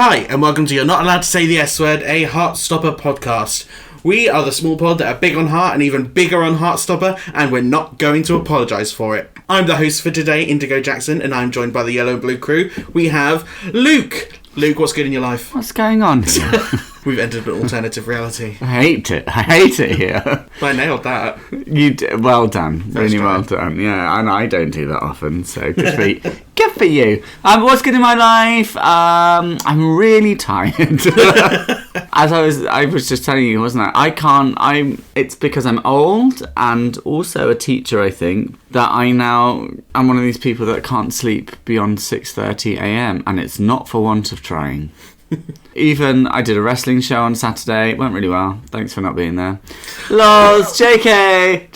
Hi, and welcome to You're Not Allowed to Say the S Word, a Heartstopper podcast. We are the small pod that are big on heart and even bigger on Heartstopper, and we're not going to apologise for it. I'm the host for today, Indigo Jackson, and I'm joined by the yellow and blue crew. We have Luke. Luke, what's good in your life? What's going on here? We've entered an alternative reality. I hate it here. I nailed that. You well done. First really time. well done. Yeah, and I don't do that often, so good for you. Good for you. What's good in my life? I'm really tired. As I was just telling you, wasn't I? It's because I'm old and also a teacher, I think, that I'm one of these people that can't sleep beyond 6:30 a.m. and it's not for want of trying. Even I did a wrestling show on Saturday. It went really well. Thanks for not being there. Lols, JK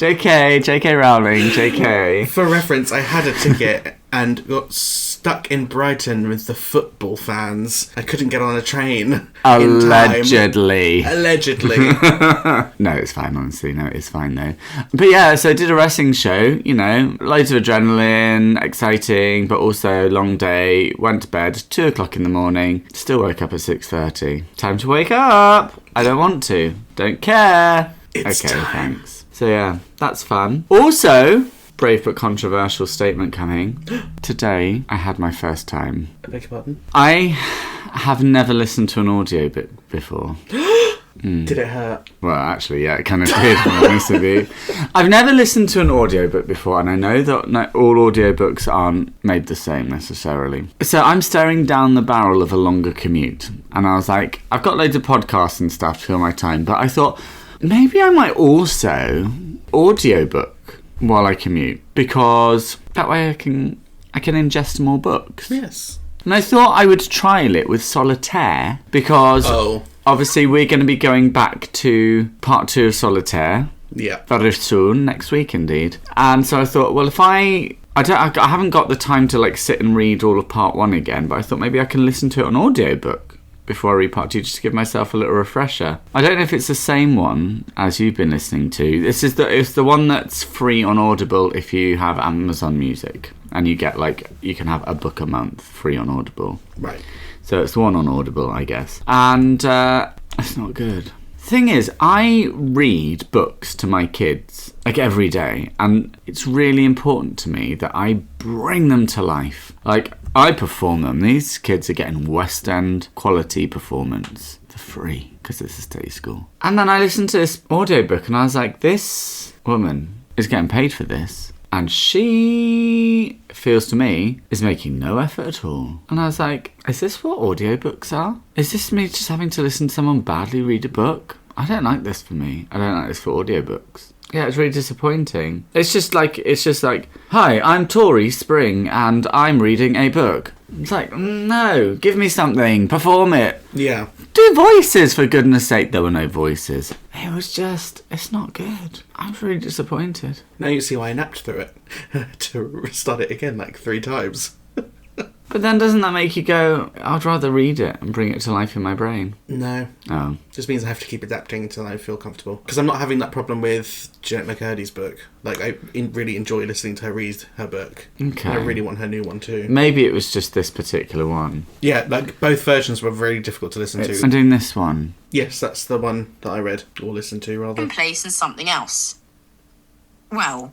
Rowling, JK. For reference, I had a ticket and got stuck in Brighton with the football fans. I couldn't get on a train. Allegedly. Allegedly. No, it's fine, honestly. No, it's fine, though. But yeah, so I did a wrestling show, loads of adrenaline, exciting, but also long day. Went to bed, 2 o'clock in the morning. Still woke up at 6:30. Time to wake up. I don't want to. Don't care. It's okay, time. Thanks. So yeah, that's fun. Also, brave but controversial statement coming. Today, I had my first time. I beg your pardon? I have never listened to an audiobook before. Did it hurt? Well, actually, yeah, it kind of did, to be honest with you. I've never listened to an audiobook before, and I know that not all audiobooks aren't made the same, necessarily. So I'm staring down the barrel of a longer commute, and I was like, I've got loads of podcasts and stuff to fill my time, but I thought, maybe I might also audiobook while I commute, because that way I can ingest more books. Yes. And I thought I would trial it with Solitaire, because obviously we're going to be going back to part 2 of Solitaire. Yeah. Very soon, next week indeed. And so I thought, well, if I haven't got the time to sit and read all of part 1 again, but I thought maybe I can listen to it on audiobook before I read part 2, just to give myself a little refresher. I don't know if it's the same one as you've been listening to. It's the one that's free on Audible if you have Amazon Music, and you get you can have a book a month free on Audible. Right. So it's the one on Audible, I guess. And it's not good. Thing is, I read books to my kids every day, and it's really important to me that I bring them to life. I perform them. These kids are getting West End quality performance for free because it's a state school. And then I listened to this audiobook and I was like, this woman is getting paid for this. And she, feels to me, is making no effort at all. And I was like, is this what audiobooks are? Is this me just having to listen to someone badly read a book? I don't like this for me. I don't like this for audiobooks. Yeah, it's really disappointing. It's just like, hi, I'm Tori Spring and I'm reading a book. It's like, no, give me something, perform it. Yeah. Do voices, for goodness sake. There were no voices. It was just, it's not good. I was really disappointed. Now you see why I napped through it. To restart it again 3 times. But then doesn't that make you go, I'd rather read it and bring it to life in my brain? No. Oh. Just means I have to keep adapting until I feel comfortable. Because I'm not having that problem with Jeanette McCurdy's book. I really enjoy listening to her read her book. Okay. And I really want her new one too. Maybe it was just this particular one. Yeah, both versions were very difficult to listen to. I'm doing this one. Yes, that's the one that I read, or listened to, rather. In place and something else. Well,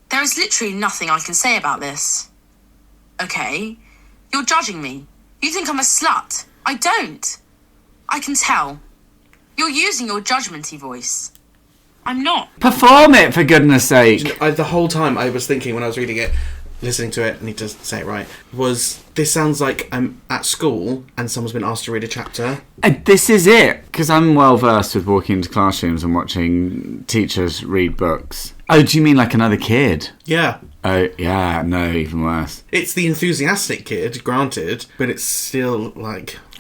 there is literally nothing I can say about this. Okay, you're judging me. You think I'm a slut. I don't. I can tell. You're using your judgmenty voice. I'm not. Perform it, for goodness sake. The whole time I was thinking when I was reading it, listening to it, I need to say it right, this sounds like I'm at school and someone's been asked to read a chapter. This is it, because I'm well versed with walking into classrooms and watching teachers read books. Oh, do you mean like another kid? Yeah. Oh, yeah, no, even worse. It's the enthusiastic kid, granted, but it's still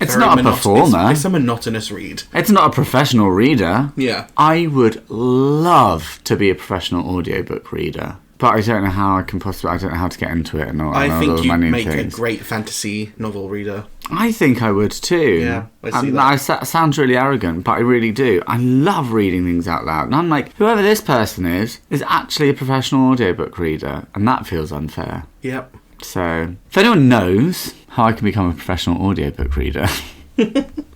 it's not a performer. It's a monotonous read. It's not a professional reader. Yeah. I would love to be a professional audiobook reader. But I don't know how I don't know how to get into it and all. I think you'd make a great fantasy novel reader. I think I would too. Yeah, I see that. Sounds really arrogant, but I really do. I love reading things out loud. And I'm like, whoever this person is actually a professional audiobook reader. And that feels unfair. Yep. So, if anyone knows how I can become a professional audiobook reader,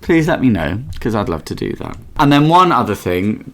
please let me know, because I'd love to do that. And then one other thing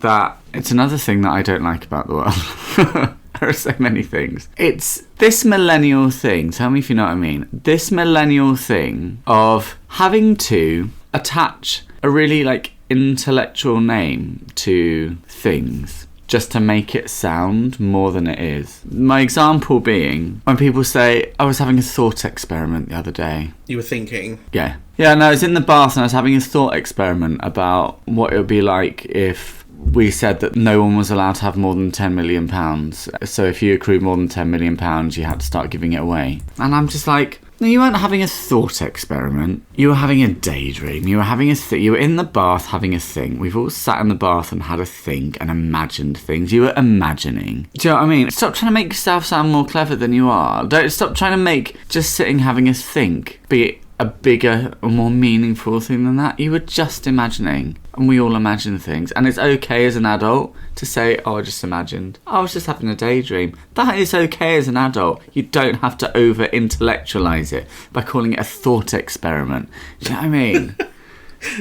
it's another thing that I don't like about the world. There are so many things. It's this millennial thing, tell me if you know what I mean, this millennial thing of having to attach a really like intellectual name to things just to make it sound more than it is. My example being when people say, I was having a thought experiment the other day. You were thinking? Yeah, no, I was in the bath and I was having a thought experiment about what it would be like if we said that no one was allowed to have more than £10 million. So if you accrued more than £10 million, you had to start giving it away. And I'm just like, no, you weren't having a thought experiment. You were having a daydream. You were having you were in the bath having a think. We've all sat in the bath and had a think and imagined things. You were imagining. Do you know what I mean? Stop trying to make yourself sound more clever than you are. Don't stop trying to make just sitting having a think be a bigger or more meaningful thing than that. You were just imagining. And we all imagine things. And it's okay as an adult to say, I just imagined. I was just having a daydream. That is okay as an adult. You don't have to over-intellectualise it by calling it a thought experiment. Do you know what I mean?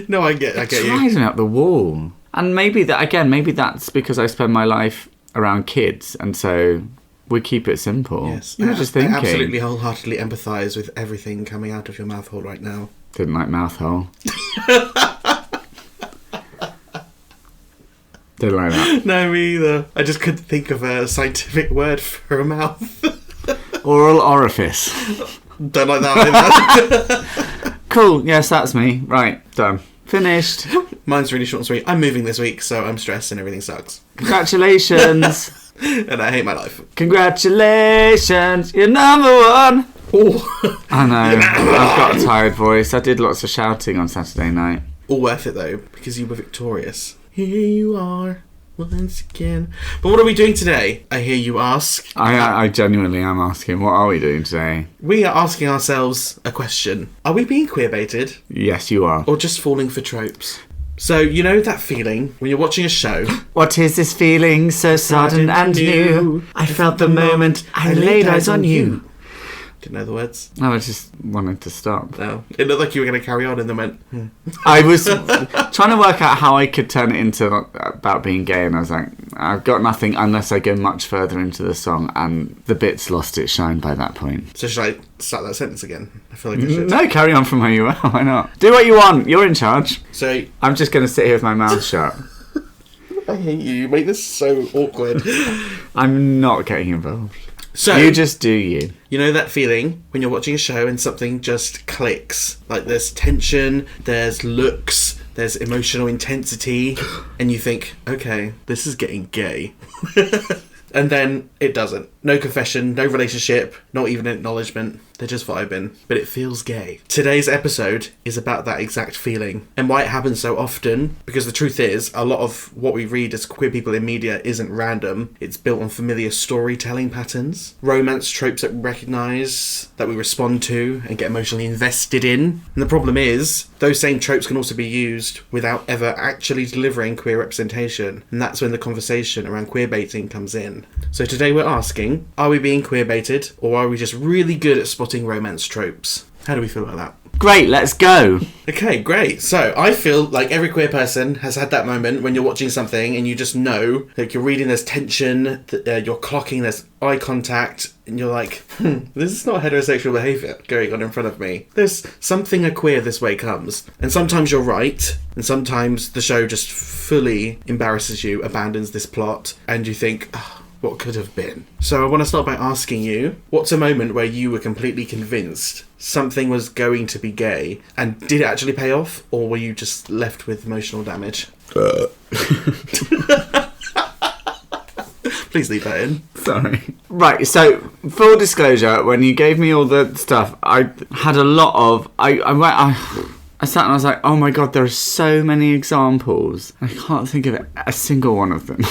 No, I get It you. drives me up the wall. And maybe that's because I spend my life around kids. And so we keep it simple. Yes. You were just thinking. I absolutely wholeheartedly empathise with everything coming out of your mouth hole right now. Didn't like mouth hole. Didn't like that. No, me either. I just couldn't think of a scientific word for a mouth. Oral orifice. Don't like that either. Cool, yes, that's me. Right, done. Finished. Mine's really short and sweet. I'm moving this week, so I'm stressed and everything sucks. Congratulations. And I hate my life. Congratulations, you're number one. Oh. I know, I've got a tired voice. I did lots of shouting on Saturday night. All worth it though, because you were victorious. Here you are, once again. But what are we doing today? I hear you ask. I genuinely am asking, what are we doing today? We are asking ourselves a question. Are we being queerbaited? Yes, you are. Or just falling for tropes? So, you know that feeling when you're watching a show? What is this feeling so sudden and new? I felt the moment I laid eyes on you. Didn't know the words. No, I just wanted to stop. No. It looked like you were going to carry on and then went, I was trying to work out how I could turn it into about being gay, and I was like, I've got nothing unless I go much further into the song, and the bit's lost its shine by that point. So should I start that sentence again? I feel like I should. No, carry on from where you were. Why not? Do what you want. You're in charge. So, I'm just going to sit here with my mouth shut. I hate you. You make this so awkward. I'm not getting involved. So, you just do you. You know that feeling when you're watching a show and something just clicks? Like there's tension, there's looks, there's emotional intensity, and you think, okay, this is getting gay. And then it doesn't. No confession, no relationship, not even acknowledgement. They're just vibing. But it feels gay. Today's episode is about that exact feeling and why it happens so often. Because the truth is, a lot of what we read as queer people in media isn't random. It's built on familiar storytelling patterns. Romance tropes that we recognise, that we respond to and get emotionally invested in. And the problem is, those same tropes can also be used without ever actually delivering queer representation. And that's when the conversation around queerbaiting comes in. So today we're asking, are we being queerbaited, or are we just really good at spotting romance tropes? How do we feel about that? Great, let's go. Okay, great. So I feel like every queer person has had that moment when you're watching something and you just know, like you're reading, there's tension, you're clocking, there's eye contact, and you're like, this is not heterosexual behaviour going on in front of me. There's something a queer this way comes. And sometimes you're right, and sometimes the show just fully embarrasses you, abandons this plot, and you think, what could have been? So I want to start by asking you, what's a moment where you were completely convinced something was going to be gay, and did it actually pay off, or were you just left with emotional damage? Please leave that in. Sorry. Right, so full disclosure, when you gave me all the stuff, I had a lot of... I sat and I was like, oh my god, there are so many examples. I can't think of a single one of them.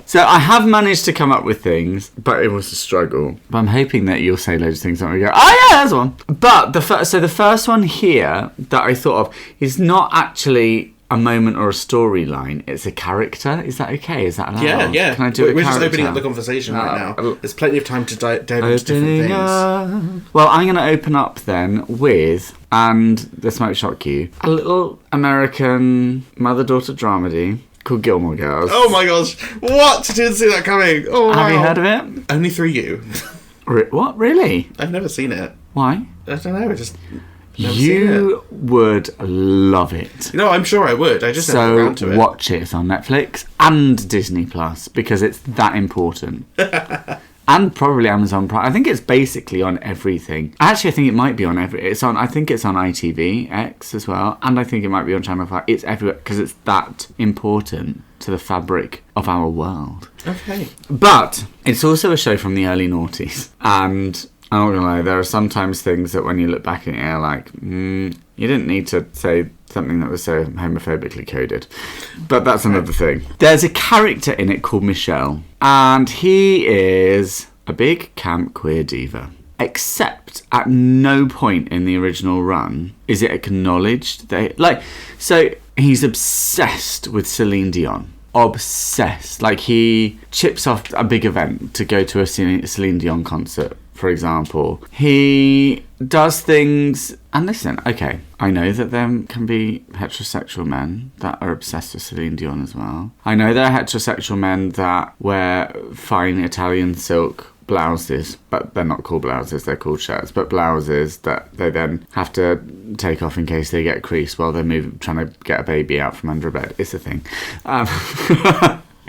So I have managed to come up with things, but it was a struggle. But I'm hoping that you'll say loads of things and we go, oh yeah, there's one. But the first one here that I thought of is not actually a moment or a storyline, it's a character. Is that okay? Is that allowed? Yeah, yeah. Can I do We're a character? just opening up the conversation right now. There's plenty of time to delve into different things. Well, I'm going to open up then with, and this might shock you, a little American mother-daughter dramedy called Gilmore Girls. Oh my gosh. What? Didn't see that coming. Oh, wow. Have you heard of it? Only through you. What? Really? I've never seen it. Why? I don't know. I just never seen You would love it. it. No, I'm sure I would. I just never got around to it. Watch it. It's on Netflix and Disney Plus because it's that important. And probably Amazon Prime. I think it's basically on everything. Actually, I think it might be on I think it's on ITV X as well, and I think it might be on Channel 5. It's everywhere because it's that important to the fabric of our world. Okay. But it's also a show from the early noughties, and I'm not gonna lie, there are sometimes things that when you look back at it, you're like, you didn't need to say something that was so homophobically coded. But that's another thing. There's a character in it called Michelle, and he is a big camp queer diva. Except at no point in the original run is it acknowledged that, so he's obsessed with Celine Dion. Obsessed. Like, he chips off a big event to go to a Celine Dion concert, for example. He does things, and listen, okay, I know that there can be heterosexual men that are obsessed with Celine Dion as well. I know there are heterosexual men that wear fine Italian silk blouses, but they're not called blouses, they're called shirts, but blouses that they then have to take off in case they get creased while they're trying to get a baby out from under a bed. It's a thing.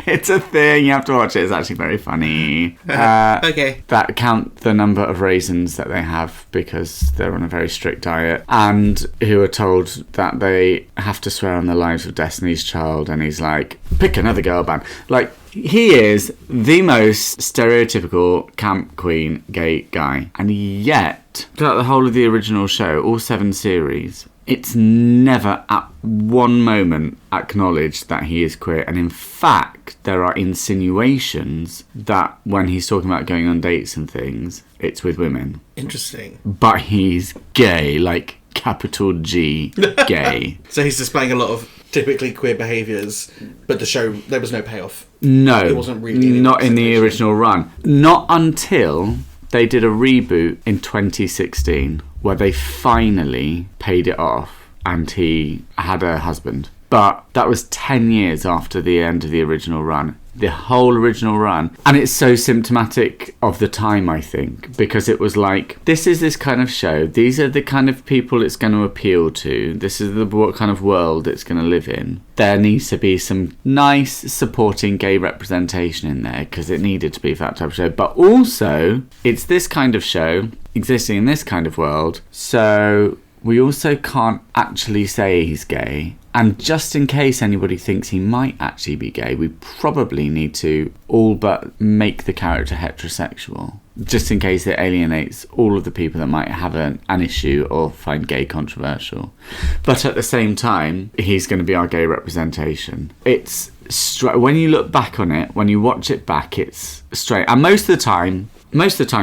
It's a thing. You have to watch it. It's actually very funny. Okay. That count the number of raisins that they have because they're on a very strict diet, and who are told that they have to swear on the lives of Destiny's Child, and he's like, pick another girl band. Like, he is the most stereotypical camp queen gay guy, and yet throughout the whole of the original show, all 7 series, it's never at one moment acknowledged that he is queer. And in fact, there are insinuations that when he's talking about going on dates and things, it's with women. Interesting. But he's gay, like capital G, gay. So he's displaying a lot of typically queer behaviours, but the show, there was no payoff. No. It wasn't really. Not in the original run. Not until they did a reboot in 2016 where they finally paid it off and he had a husband. But that was 10 years after the end of the original run. The whole original run. And it's so symptomatic of the time, I think, because it was like, this is this kind of show. These are the kind of people it's going to appeal to. This is what kind of world it's going to live in. There needs to be some nice supporting gay representation in there because it needed to be that type of show. But also, it's this kind of show existing in this kind of world. So we also can't actually say he's gay. And just in case anybody thinks he might actually be gay, we probably need to all but make the character heterosexual. Just in case it alienates all of the people that might have an issue or find gay controversial. But at the same time, he's going to be our gay representation. It's when you look back on it, when you watch it back, it's straight. And most of the time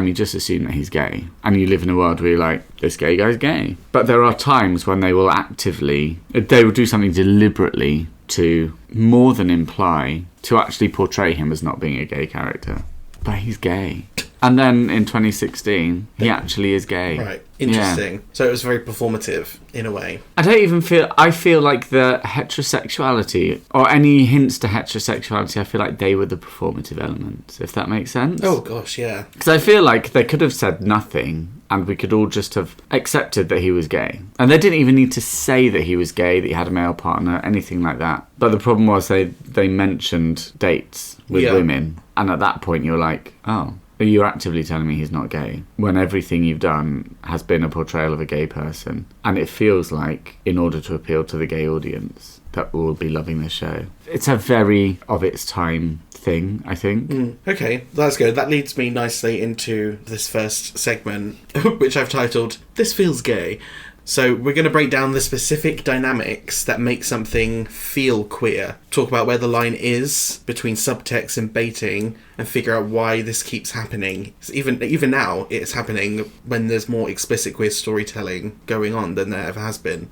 you just assume that he's gay, and you live in a world where you're like, this gay guy's gay. But there are times when they will do something deliberately to more than imply, to actually portray him as not being a gay character. But he's gay. And then in 2016, he actually is gay. Right. Interesting. Yeah. So it was very performative, in a way. I feel like the heterosexuality, or any hints to heterosexuality, I feel like they were the performative elements, if that makes sense. Oh, gosh, yeah. Because I feel like they could have said nothing, and we could all just have accepted that he was gay. And they didn't even need to say that he was gay, that he had a male partner, anything like that. But the problem was they mentioned dates with women, and at that point you're like, oh, you're actively telling me he's not gay, when everything you've done has been a portrayal of a gay person. And it feels like, in order to appeal to the gay audience, that will be loving the show. It's a very of its time thing, I think. Okay, that's good. That leads me nicely into this first segment, which I've titled, This Feels Gay. So we're going to break down the specific dynamics that make something feel queer, talk about where the line is between subtext and baiting, and figure out why this keeps happening. Even now, it's happening when there's more explicit queer storytelling going on than there ever has been.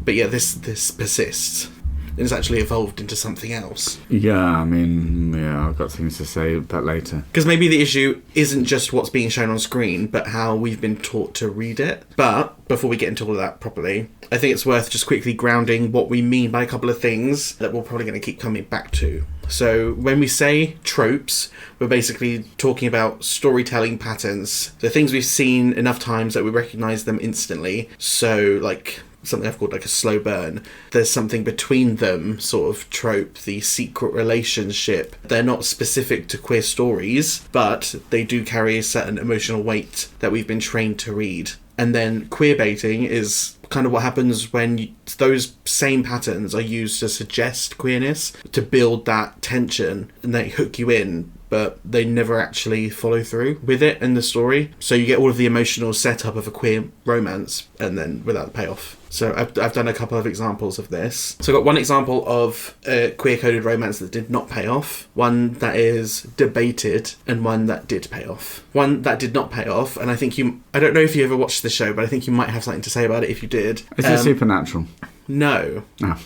But yeah, this persists. It's actually evolved into something else. Yeah, I mean, yeah, I've got things to say about later. Because maybe the issue isn't just what's being shown on screen, but how we've been taught to read it. But before we get into all of that properly, I think it's worth just quickly grounding what we mean by a couple of things that we're probably going to keep coming back to. So when we say tropes, we're basically talking about storytelling patterns. The things we've seen enough times that we recognise them instantly. So, like, something I've called like a slow burn. There's something between them sort of trope, the secret relationship. They're not specific to queer stories, but they do carry a certain emotional weight that we've been trained to read. And then queerbaiting is kind of what happens when those same patterns are used to suggest queerness, to build that tension, and they hook you in, but they never actually follow through with it in the story. So you get all of the emotional setup of a queer romance, and then without the payoff. So I've done a couple of examples of this. So I've got one example of a queer-coded romance that did not pay off, one that is debated, and one that did pay off. One that did not pay off, and I don't know if you ever watched the show, but I think you might have something to say about it if you did. Is it supernatural? No. No.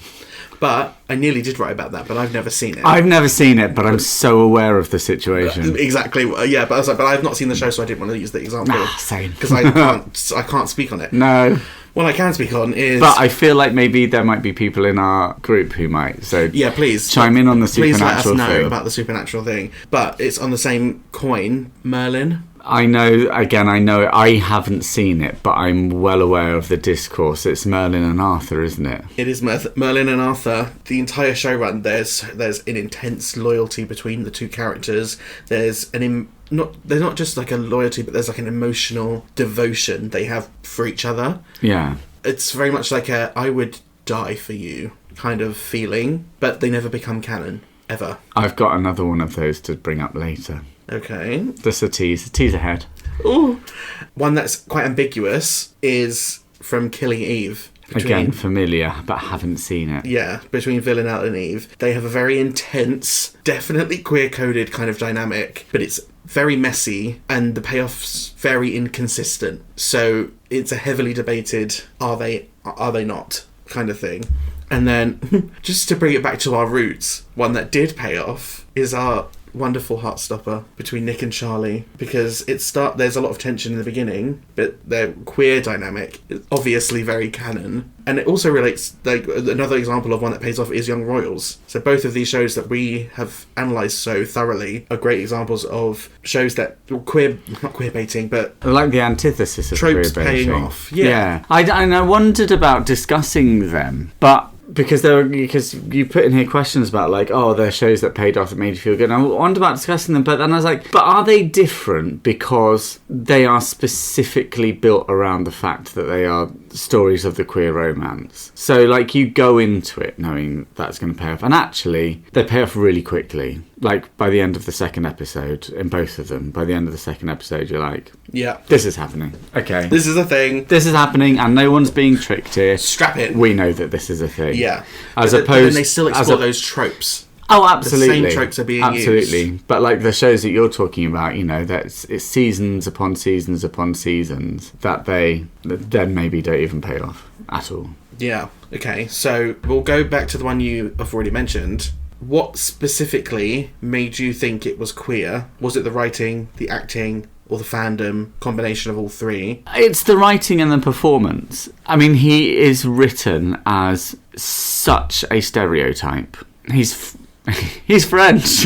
But I nearly did write about that, but I've never seen it. I've never seen it, but I'm so aware of the situation. Exactly, yeah, but I was like, but I've not seen the show, so I didn't want to use the example. Same. Because I can't speak on it. No. What I can speak on is... But I feel like maybe there might be people in our group who might, so... Yeah, please. Chime in on the supernatural thing. Please let us know thing. about the supernatural thing. But it's on the same coin, Merlin. I know it. I haven't seen it, but I'm well aware of the discourse. It's Merlin and Arthur, isn't it? It is Merlin and Arthur. The entire show run, there's an intense loyalty between the two characters. There's not just like a loyalty, but there's like an emotional devotion they have for each other. Yeah. It's very much like a I would die for you kind of feeling, but they never become canon, ever. I've got another one of those to bring up later. Okay. Just a tease ahead. Ooh. One that's quite ambiguous is from Killing Eve. Again, familiar, but haven't seen it. Yeah, between Villanelle and Eve. They have a very intense, definitely queer-coded kind of dynamic, but it's very messy, and the payoff's very inconsistent. So it's a heavily debated, are they not, kind of thing. And then, just to bring it back to our roots, one that did pay off is our wonderful heartstopper between Nick and Charlie, because there's a lot of tension in the beginning, but their queer dynamic is obviously very canon, and it also relates, like, another example of one that pays off is Young Royals. So both of these shows that we have analysed so thoroughly are great examples of shows that not queerbaiting, but like the antithesis of tropes queerbaiting. paying off. Yeah. I wondered about discussing them, but because you put in here questions about, like, oh, they're shows that paid off that made you feel good. And I wondered about discussing them, but then I was like, but are they different because they are specifically built around the fact that they are stories of the queer romance? So, like, you go into it knowing that's going to pay off, and actually they pay off really quickly. Like, by the end of the second episode, in both of them, by the end of the second episode, you're like, Yeah. this is happening. Okay. This is a thing. This is happening, and no one's being tricked here. Strap it. We know that this is a thing. Yeah. But then they still explore those tropes. Oh, absolutely. The same tropes are being used. But like the shows that you're talking about, you know, it's seasons upon seasons upon seasons that they then maybe don't even pay off at all. Yeah. Okay. So we'll go back to the one you have already mentioned. What specifically made you think it was queer? Was it the writing, the acting, or the fandom, combination of all three? It's the writing and the performance. I mean, he is written as such a stereotype. He's French.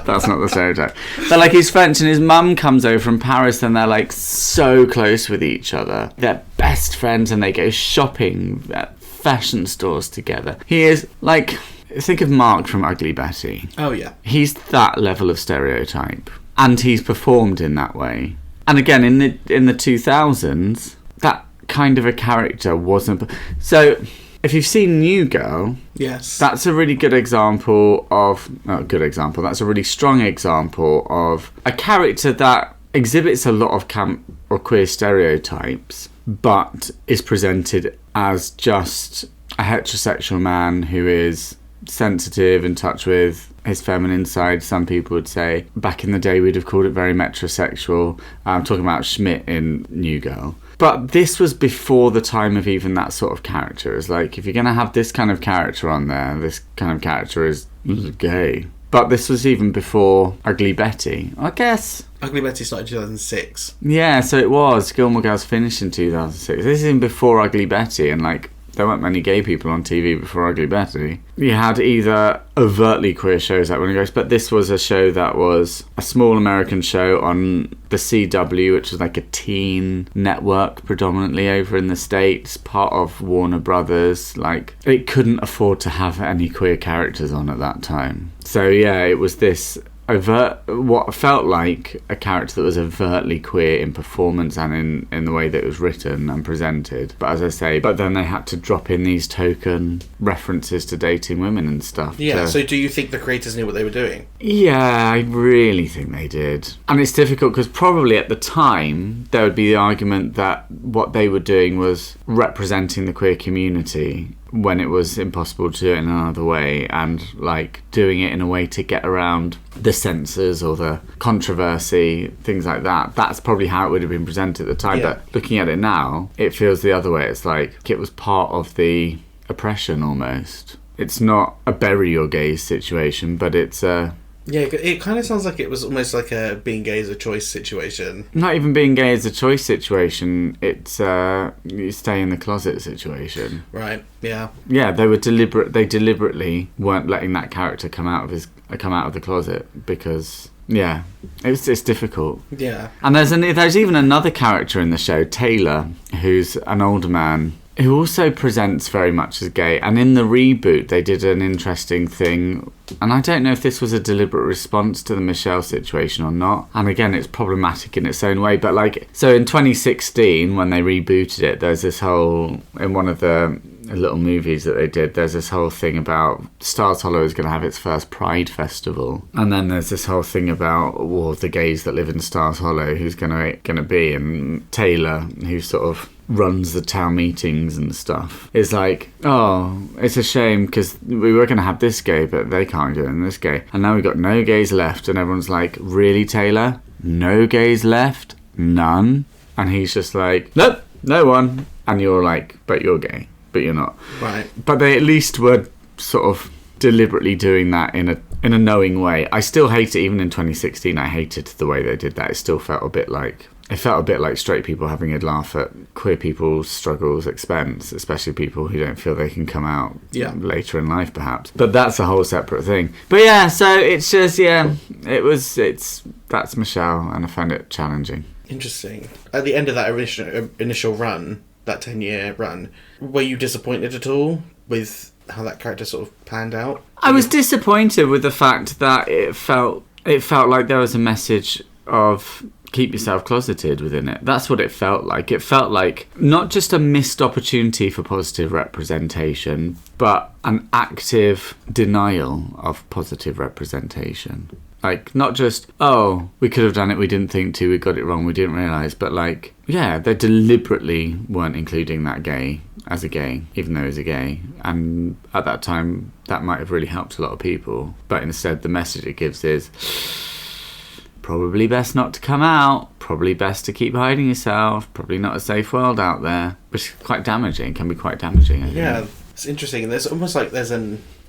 That's not the stereotype. But like, he's French, and his mum comes over from Paris, and they're like so close with each other. They're best friends, and they go shopping at fashion stores together. He is like, think of Mark from Ugly Betty. Oh yeah. He's that level of stereotype, and he's performed in that way. And again, in the 2000s, that kind of a character wasn't. So if you've seen New Girl, yes, that's a really good example of... That's a really strong example of a character that exhibits a lot of camp or queer stereotypes, but is presented as just a heterosexual man who is sensitive, in touch with his feminine side. Some people would say back in the day we'd have called it very metrosexual. I'm talking about Schmidt in New Girl. But this was before the time of even that sort of character. It's like, if you're going to have this kind of character on there, this kind of character is gay. But this was even before Ugly Betty, I guess. Ugly Betty started in 2006. Yeah, so it was. Gilmore Girls finished in 2006. This is even before Ugly Betty, and like, there weren't many gay people on TV before Ugly Betty. You had either overtly queer shows like Running Ghost, but this was a show that was a small American show on the CW, which was like a teen network predominantly over in the States, part of Warner Brothers. Like, it couldn't afford to have any queer characters on at that time. So yeah, it was this what felt like a character that was overtly queer in performance and in the way that it was written and presented. But as I say, but then they had to drop in these token references to dating women and stuff. Yeah, so do you think the creators knew what they were doing? Yeah, I really think they did. And it's difficult because probably at the time there would be the argument that what they were doing was representing the queer community when it was impossible to do it in another way, and like doing it in a way to get around the censors or the controversy, things like that. That's probably how it would have been presented at the time. Yeah. But looking at it now, it feels the other way. It's like it was part of the oppression almost. It's not a bury your gays situation, but it's a... Yeah, it kind of sounds like it was almost like a being gay as a choice situation. Not even being gay as a choice situation. It's you stay in the closet situation. Right. Yeah. Yeah, they deliberately weren't letting that character come out of the closet because it's difficult. Yeah. And there's even another character in the show, Taylor, who's an older man who also presents very much as gay. And in the reboot, they did an interesting thing. And I don't know if this was a deliberate response to the Michelle situation or not. And again, it's problematic in its own way. But like, so in 2016, when they rebooted it, there's this whole, in one of the little movies that they did, there's this whole thing about Stars Hollow is going to have its first Pride Festival. And then there's this whole thing about the gays that live in Stars Hollow, who's going to be. And Taylor, who sort of runs the town meetings and stuff, is like, oh, it's a shame because we were going to have this gay, but they can't do it, and this gay, and now we've got no gays left. And everyone's like, really, Taylor? No gays left? None? And he's just like, nope, no one. And you're like, but you're gay, but you're not. Right. But they at least were sort of deliberately doing that in a knowing way. I still hate it. Even in 2016, I hated the way they did that. It still felt a bit like straight people having a laugh at queer people's struggles' expense, especially people who don't feel they can come out later in life, perhaps. But that's a whole separate thing. But yeah, so it's just, that's Michelle, and I found it challenging. Interesting. At the end of that initial run, that 10-year run, were you disappointed at all with how that character sort of panned out? I was disappointed with the fact that it felt like there was a message of keep yourself closeted within it. That's what it felt like. It felt like not just a missed opportunity for positive representation, but an active denial of positive representation. Like, not just, oh, we could have done it, we didn't think to, we got it wrong, we didn't realise, but like, yeah, they deliberately weren't including that gay as a gay, even though he's a gay. And at that time, that might have really helped a lot of people. But instead, the message it gives is, probably best not to come out, probably best to keep hiding yourself, probably not a safe world out there, which is quite damaging, can be quite damaging, I think. Yeah, it's interesting. There's almost like there's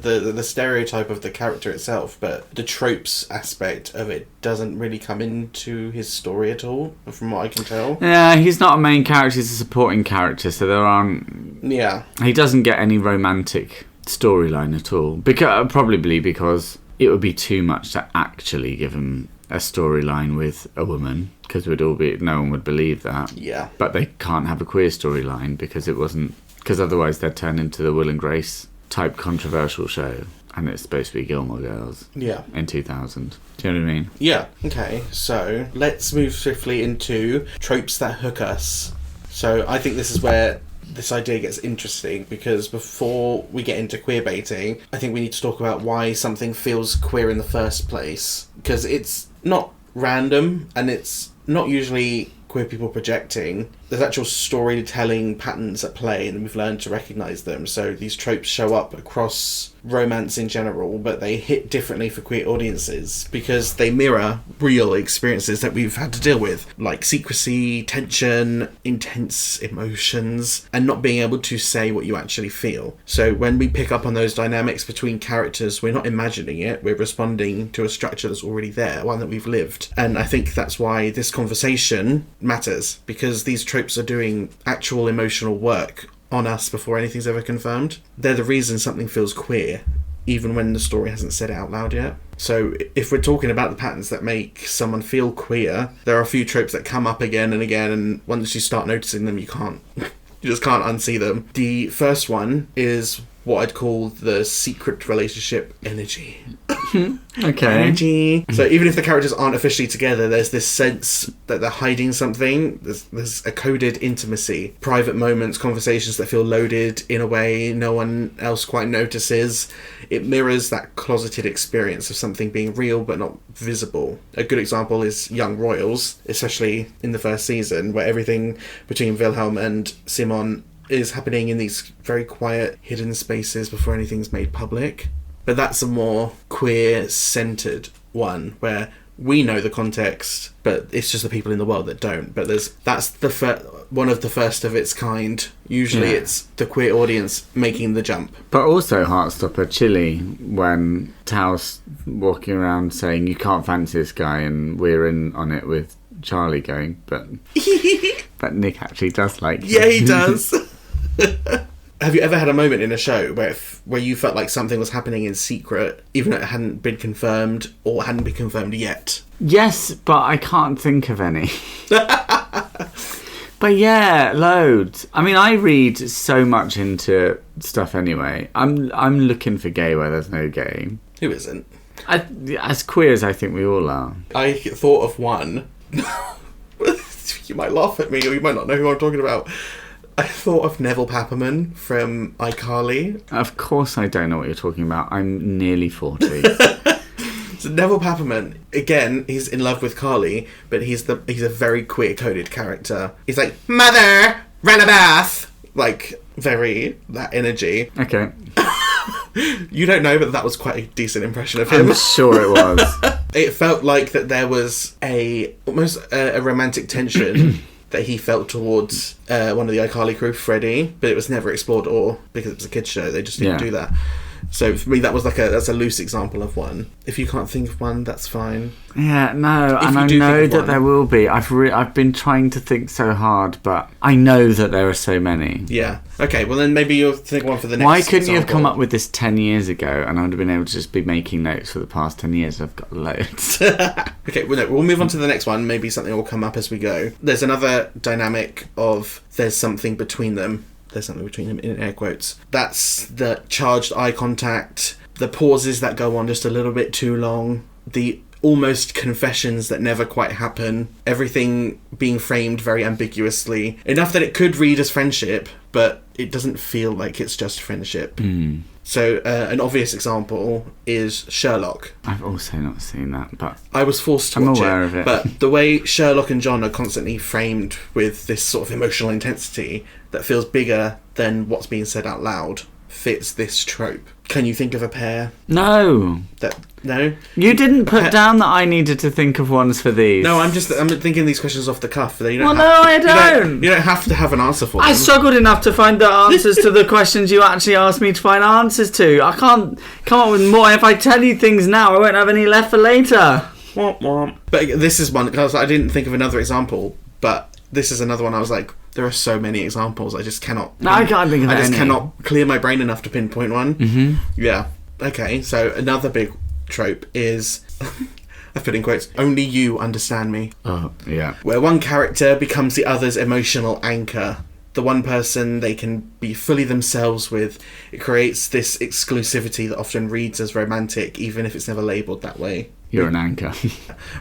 the stereotype of the character itself, but the tropes aspect of it doesn't really come into his story at all, from what I can tell. Yeah, he's not a main character, he's a supporting character, so there aren't... Yeah. He doesn't get any romantic storyline at all, probably because it would be too much to actually give him a storyline with a woman, because no one would believe that. Yeah. But they can't have a queer storyline because otherwise they'd turn into the Will and Grace type controversial show, and it's supposed to be Gilmore Girls. Yeah. In 2000. Do you know what I mean? Yeah. Okay, so let's move swiftly into tropes that hook us. So I think this is where this idea gets interesting, because before we get into queerbaiting, I think we need to talk about why something feels queer in the first place, because it's not random and it's not usually queer people projecting. there's actual storytelling patterns at play, and we've learned to recognise them. So these tropes show up across romance in general, but they hit differently for queer audiences because they mirror real experiences that we've had to deal with, like secrecy, tension, intense emotions, and not being able to say what you actually feel. So when we pick up on those dynamics between characters, we're not imagining it, we're responding to a structure that's already there, one that we've lived. And I think that's why this conversation matters, because these tropes are doing actual emotional work on us before anything's ever confirmed. They're the reason something feels queer, even when the story hasn't said it out loud yet. So if we're talking about the patterns that make someone feel queer, there are a few tropes that come up again and again, and once you start noticing them, you just can't unsee them. The first one is what I'd call the secret relationship energy. Okay. Energy. So even if the characters aren't officially together, there's this sense that they're hiding something. There's a coded intimacy. Private moments, conversations that feel loaded in a way no one else quite notices. It mirrors that closeted experience of something being real but not visible. A good example is Young Royals, especially in the first season, where everything between Wilhelm and Simon is happening in these very quiet, hidden spaces before anything's made public. But that's a more queer-centred one, where we know the context, but it's just the people in the world that don't. But that's one of the first of its kind. Usually it's the queer audience making the jump. But also Heartstopper Chile, when Tao's walking around saying, you can't fancy this guy, and we're in on it with Charlie going, but Nick actually does like him. Yeah, he does. Have you ever had a moment in a show where you felt like something was happening in secret, even though it hadn't been confirmed or hadn't been confirmed yet? Yes, but I can't think of any. But yeah, loads. I mean, I read so much into stuff anyway. I'm looking for gay where there's no gay. Who isn't? As queer as I think we all are. I thought of one. You might laugh at me, or you might not know who I'm talking about. I thought of Neville Papperman from iCarly. Of course I don't know what you're talking about. I'm nearly 40. So Neville Papperman, again, he's in love with Carly, but he's a very queer-coded character. He's like, Mother, run a bath! Like, very, that energy. Okay. You don't know, but that was quite a decent impression of him. I'm sure it was. It felt like that there was almost a romantic tension that he felt towards one of the iCarly crew, Freddie, but it was never explored, or because it was a kids show, they just didn't do that. So for me, that's a loose example of one. If you can't think of one, that's fine. Yeah, no, and I know that there will be. I've been trying to think so hard, but I know that there are so many. Yeah. Okay, well then maybe you'll think one for the next Why couldn't example. you have come up with this 10 years ago, and I would have been able to just be making notes for the past 10 years? I've got loads. Okay, well, no, we'll move on to the next one. Maybe something will come up as we go. There's another dynamic of there's something between them. There's something between them in air quotes. That's the charged eye contact, the pauses that go on just a little bit too long, the almost confessions that never quite happen, everything being framed very ambiguously, enough that it could read as friendship, but it doesn't feel like it's just friendship. So an obvious example is Sherlock. I've also not seen that, but I was forced to watch it. I'm aware of it. But the way Sherlock and John are constantly framed with this sort of emotional intensity that feels bigger than what's being said out loud fits this trope. Can you think of a pair? No. No? You didn't put down that I needed to think of ones for these. No, I'm thinking these questions off the cuff. You don't I don't. You don't have to have an answer for them. I struggled enough to find the answers to the questions you actually asked me to find answers to. I can't come up with more. If I tell you things now, I won't have any left for later. But this is one, because I didn't think of another example, but this is another one I was like, there are so many examples, I just cannot... No, I can't think of any. I just cannot clear my brain enough to pinpoint one. Mm-hmm. Yeah. Okay, so another big trope is... I've put in quotes, only you understand me. Oh, yeah. Where one character becomes the other's emotional anchor. The one person they can be fully themselves with. It creates this exclusivity that often reads as romantic, even if it's never labelled that way. You're an anchor.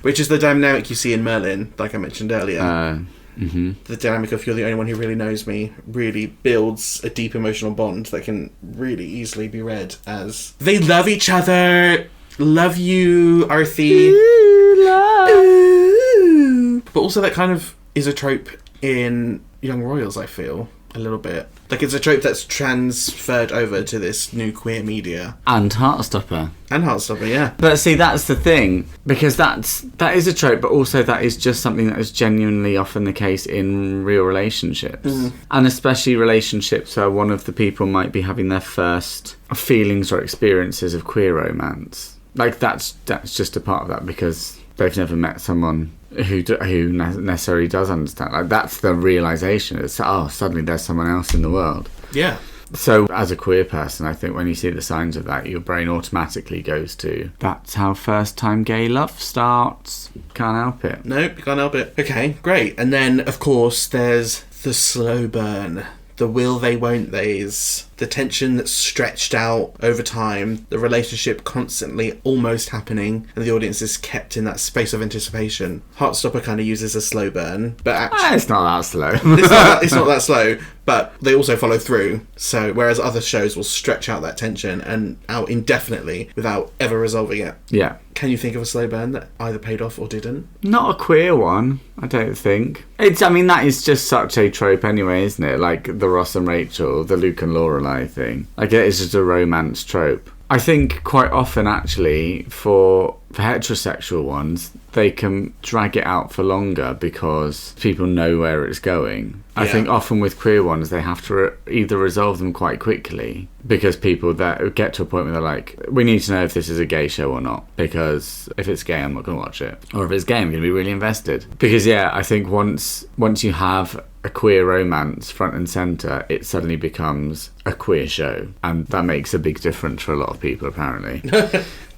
Which is the dynamic you see in Merlin, like I mentioned earlier. Mm-hmm. The dynamic of you're the only one who really knows me really builds a deep emotional bond that can really easily be read as they love each other. Love you, Arthie. Ooh, love. Ooh. But also that kind of is a trope in Young Royals, I feel. A little bit. Like, it's a trope that's transferred over to this new queer media. And Heartstopper. And Heartstopper, yeah. But see, that's the thing, because that is a trope, but also that is just something that is genuinely often the case in real relationships. And especially relationships where one of the people might be having their first feelings or experiences of queer romance. Like, that's just a part of that, because they've never met someone who necessarily does understand. Like, that's the realisation. It's, suddenly there's someone else in the world. Yeah. So, as a queer person, I think when you see the signs of that, your brain automatically goes to, that's how first-time gay love starts. Can't help it. Nope, you can't help it. Okay, great. And then, of course, there's the slow burn. The will they, won't theys. The tension that's stretched out over time. The relationship constantly almost happening. And the audience is kept in that space of anticipation. Heartstopper kind of uses a slow burn. But actually... it's not that slow. it's not that slow. But they also follow through. So, whereas other shows will stretch out that tension and out indefinitely without ever resolving it. Yeah. Can you think of a slow burn that either paid off or didn't? Not a queer one, I don't think. That is just such a trope anyway, isn't it? Like the Ross and Rachel, the Luke and Lorelai thing. Like, it is just a romance trope. I think quite often, actually, for heterosexual ones, they can drag it out for longer because people know where it's going. I think often with queer ones, they have to either resolve them quite quickly because people that get to a point where they're like, we need to know if this is a gay show or not, because if it's gay, I'm not going to watch it. Or if it's gay, I'm going to be really invested. Because, I think once you have a queer romance front and centre, it suddenly becomes a queer show. And that makes a big difference for a lot of people, apparently.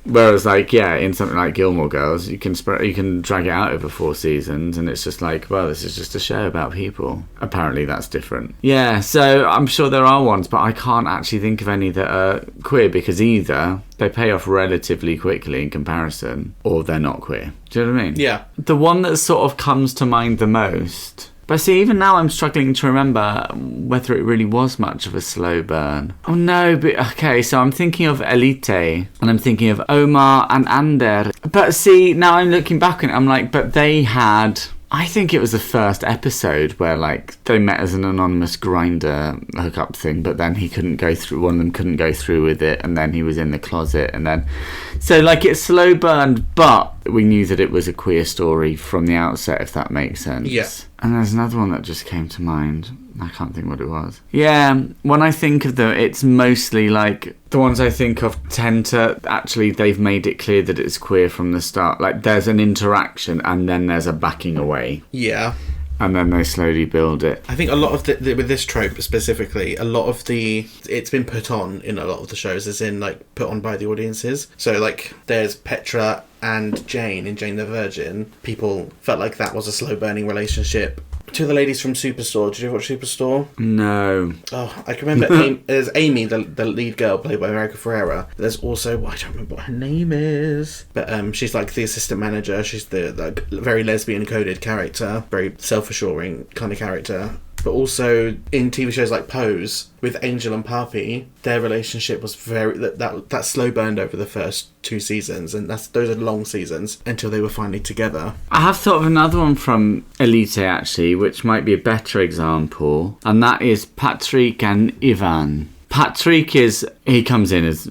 Whereas, in something like Gilmore Girls, you can drag it out over 4 seasons, and it's just like, well, this is just a show about people. Apparently, that's different. Yeah, so I'm sure there are ones, but I can't actually think of any that are queer, because either they pay off relatively quickly in comparison, or they're not queer. Do you know what I mean? Yeah. The one that sort of comes to mind the most... But see, even now I'm struggling to remember whether it really was much of a slow burn. Oh no, but okay, so I'm thinking of Elite, and I'm thinking of Omar and Ander. But see, now I'm looking back on it, I'm like, but they had... I think it was the first episode where, they met as an anonymous Grindr hookup thing, but then he couldn't go through, one of them couldn't go through with it, and then he was in the closet, and then... So, it's slow burned, but we knew that it was a queer story from the outset, if that makes sense. Yeah. And there's another one that just came to mind. I can't think what it was. Yeah, when I think of them, it's mostly the ones I think of tend to actually, they've made it clear that it's queer from the start. There's an interaction and then there's a backing away. Yeah. And then they slowly build it. I think a lot of with this trope specifically, a lot of it's been put on in a lot of the shows, as in put on by the audiences. So there's Petra and Jane in Jane the Virgin. People felt like that was a slow burning relationship. Two of the ladies from Superstore. Did you watch Superstore? No. Oh, I can remember. There's Amy, the lead girl, played by America Ferrera. There's also, I don't remember what her name is, but she's the assistant manager. She's the very lesbian coded character, very self-assuring kind of character. But also in TV shows like Pose with Angel and Papi, their relationship was very that slow burned over the first 2 seasons, and those are long seasons until they were finally together. I have thought of another one from Elite actually, which might be a better example, and that is Patrick and Ivan. Patrick he comes in as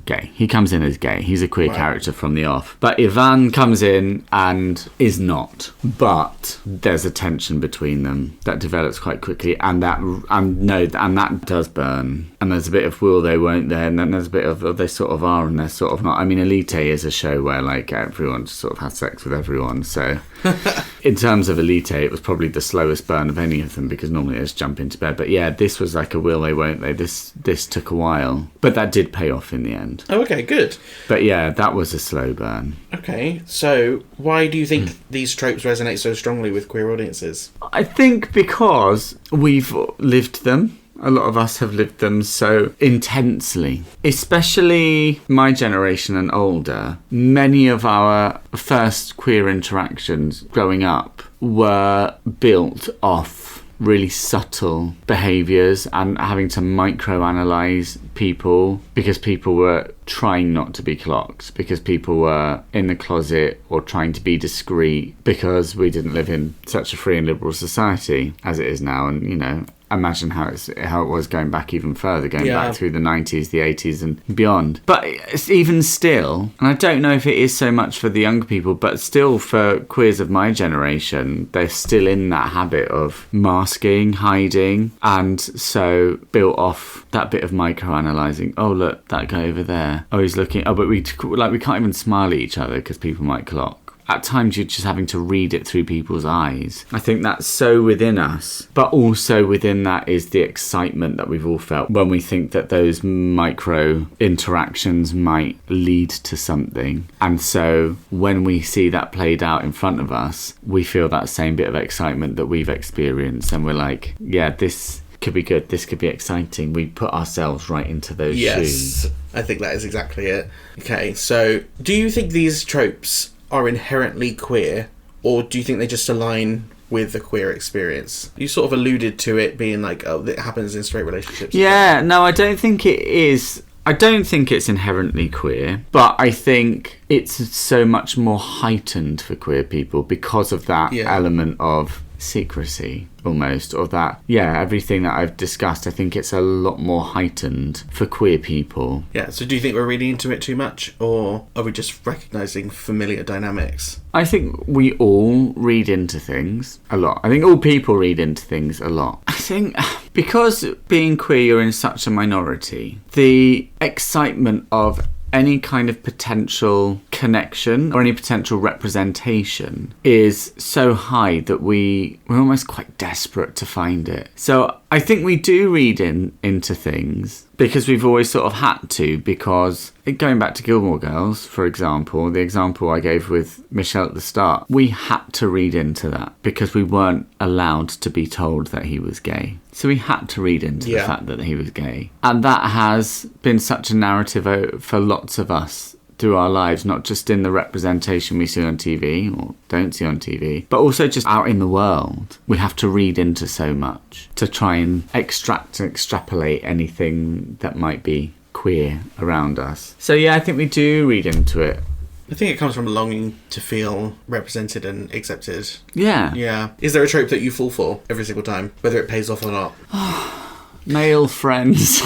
gay. He comes in as gay. He's a queer character from the off. But Ivan comes in and is not. But there's a tension between them that develops quite quickly, and that does burn. And there's a bit of will they, won't they, and then there's a bit of they sort of are and they're sort of not. I mean, Elite is a show where everyone just sort of has sex with everyone. So in terms of Elite, it was probably the slowest burn of any of them, because normally they just jump into bed. But yeah, this was a will they, won't they. This took a while, but that did pay off in the end. Oh, okay, good. But yeah, that was a slow burn. Okay, so why do you think these tropes resonate so strongly with queer audiences? I think because we've lived them. A lot of us have lived them so intensely. Especially my generation and older. Many of our first queer interactions growing up were built off really subtle behaviours and having to microanalyse people because people were trying not to be clocked, because people were in the closet or trying to be discreet, because we didn't live in such a free and liberal society as it is now. And, you know, imagine how it was going back even further, going back through the 90s, the 80s and beyond. But it's even still, and I don't know if it is so much for the younger people, but still for queers of my generation, they're still in that habit of masking, hiding, and so built off that bit of microanalyzing. Oh, look, that guy over there. Oh, he's looking. Oh, but we can't even smile at each other because people might clock. At times you're just having to read it through people's eyes. I think that's so within us. But also within that is the excitement that we've all felt when we think that those micro interactions might lead to something. And so when we see that played out in front of us, we feel that same bit of excitement that we've experienced. And we're like, yeah, this could be good, this could be exciting. We put ourselves right into those shoes. Yes, I think that is exactly it. Okay, so do you think these tropes are inherently queer, or do you think they just align with the queer experience? You sort of alluded to it being like, oh, it happens in straight relationships. Yeah, no, I don't think it is. I don't think it's inherently queer, but I think it's so much more heightened for queer people because of that element of secrecy, almost, or that, everything that I've discussed. I think it's a lot more heightened for queer people. Yeah, so do you think we're reading into it too much, or are we just recognising familiar dynamics? I think we all read into things a lot. I think all people read into things a lot. I think because being queer, you're in such a minority, the excitement of any kind of potential connection or any potential representation is so high that we're almost quite desperate to find it. So I think we do read into things because we've always sort of had to, because going back to Gilmore Girls, for example, the example I gave with Michelle at the start, we had to read into that because we weren't allowed to be told that he was gay. So we had to read into the fact that he was gay. And that has been such a narrative for lots of us through our lives, not just in the representation we see on TV or don't see on TV, but also just out in the world. We have to read into so much to try and extract and extrapolate anything that might be queer around us. So yeah, I think we do read into it. I think it comes from a longing to feel represented and accepted. Yeah. Yeah. Is there a trope that you fall for every single time, whether it pays off or not? Male friends.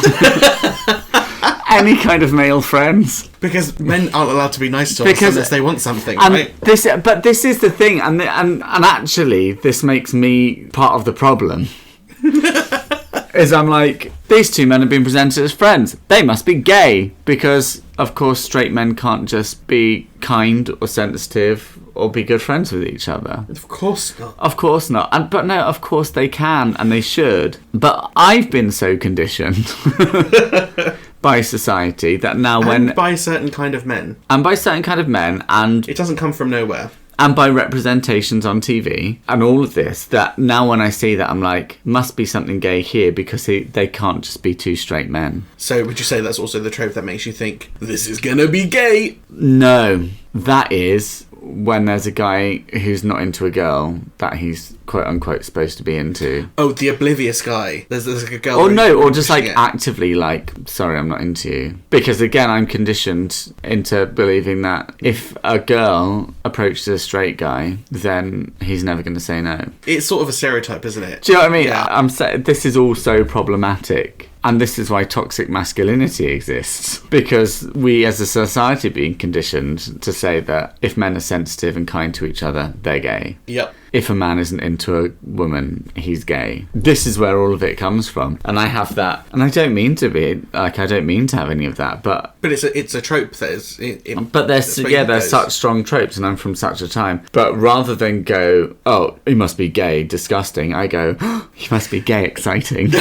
Any kind of male friends. Because men aren't allowed to be nice to us unless they want something, right? But this is the thing, and actually, this makes me part of the problem. Is I'm like, these two men have been presented as friends. They must be gay. Because, of course, straight men can't just be kind or sensitive or be good friends with each other. Of course not. Of course not. But no, of course they can and they should. But I've been so conditioned by society that now and by a certain kind of men. And by certain kind of men. And it doesn't come from nowhere. And by representations on TV and all of this, that now when I see that, I'm like, must be something gay here because they can't just be two straight men. So would you say that's also the trope that makes you think, this is gonna be gay? No, that is when there's a guy who's not into a girl that he's quote unquote supposed to be into. Oh, the oblivious guy. There's like a girl. Or no, or just like actively like, sorry, I'm not into you. Because again, I'm conditioned into believing that if a girl approaches a straight guy, then he's never going to say no. It's sort of a stereotype, isn't it? Do you know what I mean? Yeah. I'm saying this is all so problematic. And this is why toxic masculinity exists. Because we as a society are being conditioned to say that if men are sensitive and kind to each other, they're gay. Yep. If a man isn't into a woman, he's gay. This is where all of it comes from. And I have that. And I don't mean to be, like, I don't mean to have any of that, but it's a trope that is... but there's such strong tropes, and I'm from such a time. But rather than go, oh, he must be gay, disgusting, I go, oh, he must be gay, exciting.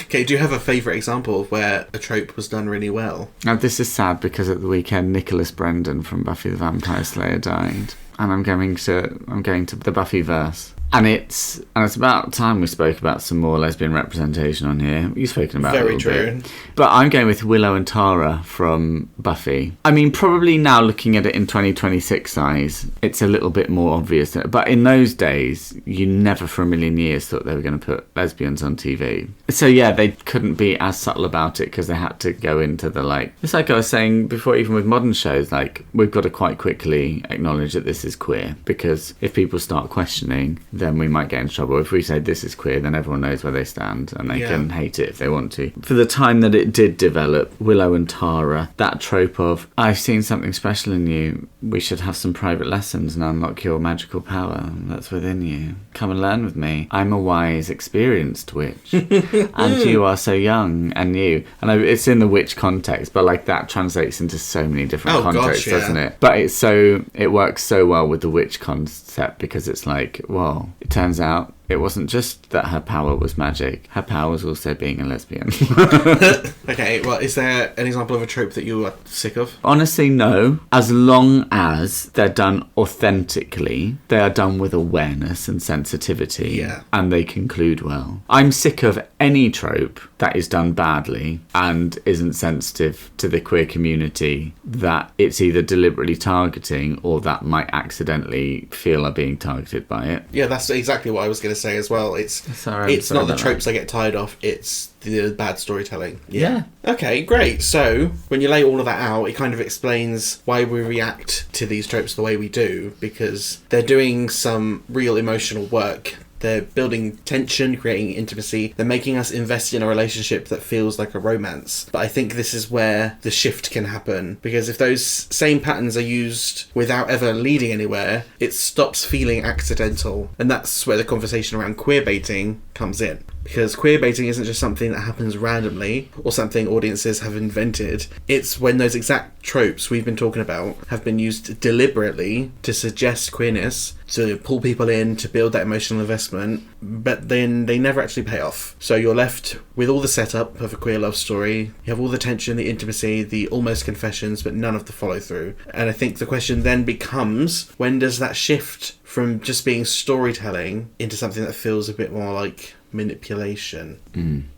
Okay, do you have a favourite example of where a trope was done really well? Now, this is sad because at the weekend, Nicholas Brendan from Buffy the Vampire Slayer died. And I'm going to the Buffyverse. And it's about time we spoke about some more lesbian representation on here. You've spoken about it a Very little true. bit. But I'm going with Willow and Tara from Buffy. I mean, probably now looking at it in 2026 eyes, it's a little bit more obvious. But in those days, you never for a million years thought they were going to put lesbians on TV. So yeah, they couldn't be as subtle about it because they had to go into the like... It's like I was saying before, even with modern shows, like we've got to quite quickly acknowledge that this is queer, because if people start questioning, then we might get in trouble. If we say this is queer, then everyone knows where they stand and they can hate it if they want to. For the time that it did develop, Willow and Tara, that trope of, I've seen something special in you, we should have some private lessons and unlock your magical power that's within you. Come and learn with me. I'm a wise, experienced witch. And you are so young and new. And it's in the witch context, but like that translates into so many different contexts, doesn't it? But it works so well with the witch concept, because it's like, well, it turns out it wasn't just that her power was magic. Her power was also being a lesbian. Okay, well, is there an example of a trope that you are sick of? Honestly, no. As long as they're done authentically, they are done with awareness and sensitivity, and they conclude well. I'm sick of any trope that is done badly and isn't sensitive to the queer community, that it's either deliberately targeting or that might accidentally feel are being targeted by it. Yeah, that's exactly what I was going to say as well. It's not the tropes I get tired of, it's the bad storytelling. Yeah. Okay, great. So when you lay all of that out, it kind of explains why we react to these tropes the way we do, because they're doing some real emotional work. They're building tension, creating intimacy. They're making us invest in a relationship that feels like a romance. But I think this is where the shift can happen, because if those same patterns are used without ever leading anywhere, it stops feeling accidental. And that's where the conversation around queerbaiting comes in. Because queerbaiting isn't just something that happens randomly or something audiences have invented. It's when those exact tropes we've been talking about have been used deliberately to suggest queerness, to pull people in, to build that emotional investment, but then they never actually pay off. So you're left with all the setup of a queer love story. You have all the tension, the intimacy, the almost confessions, but none of the follow through. And I think the question then becomes, when does that shift from just being storytelling into something that feels a bit more like manipulation?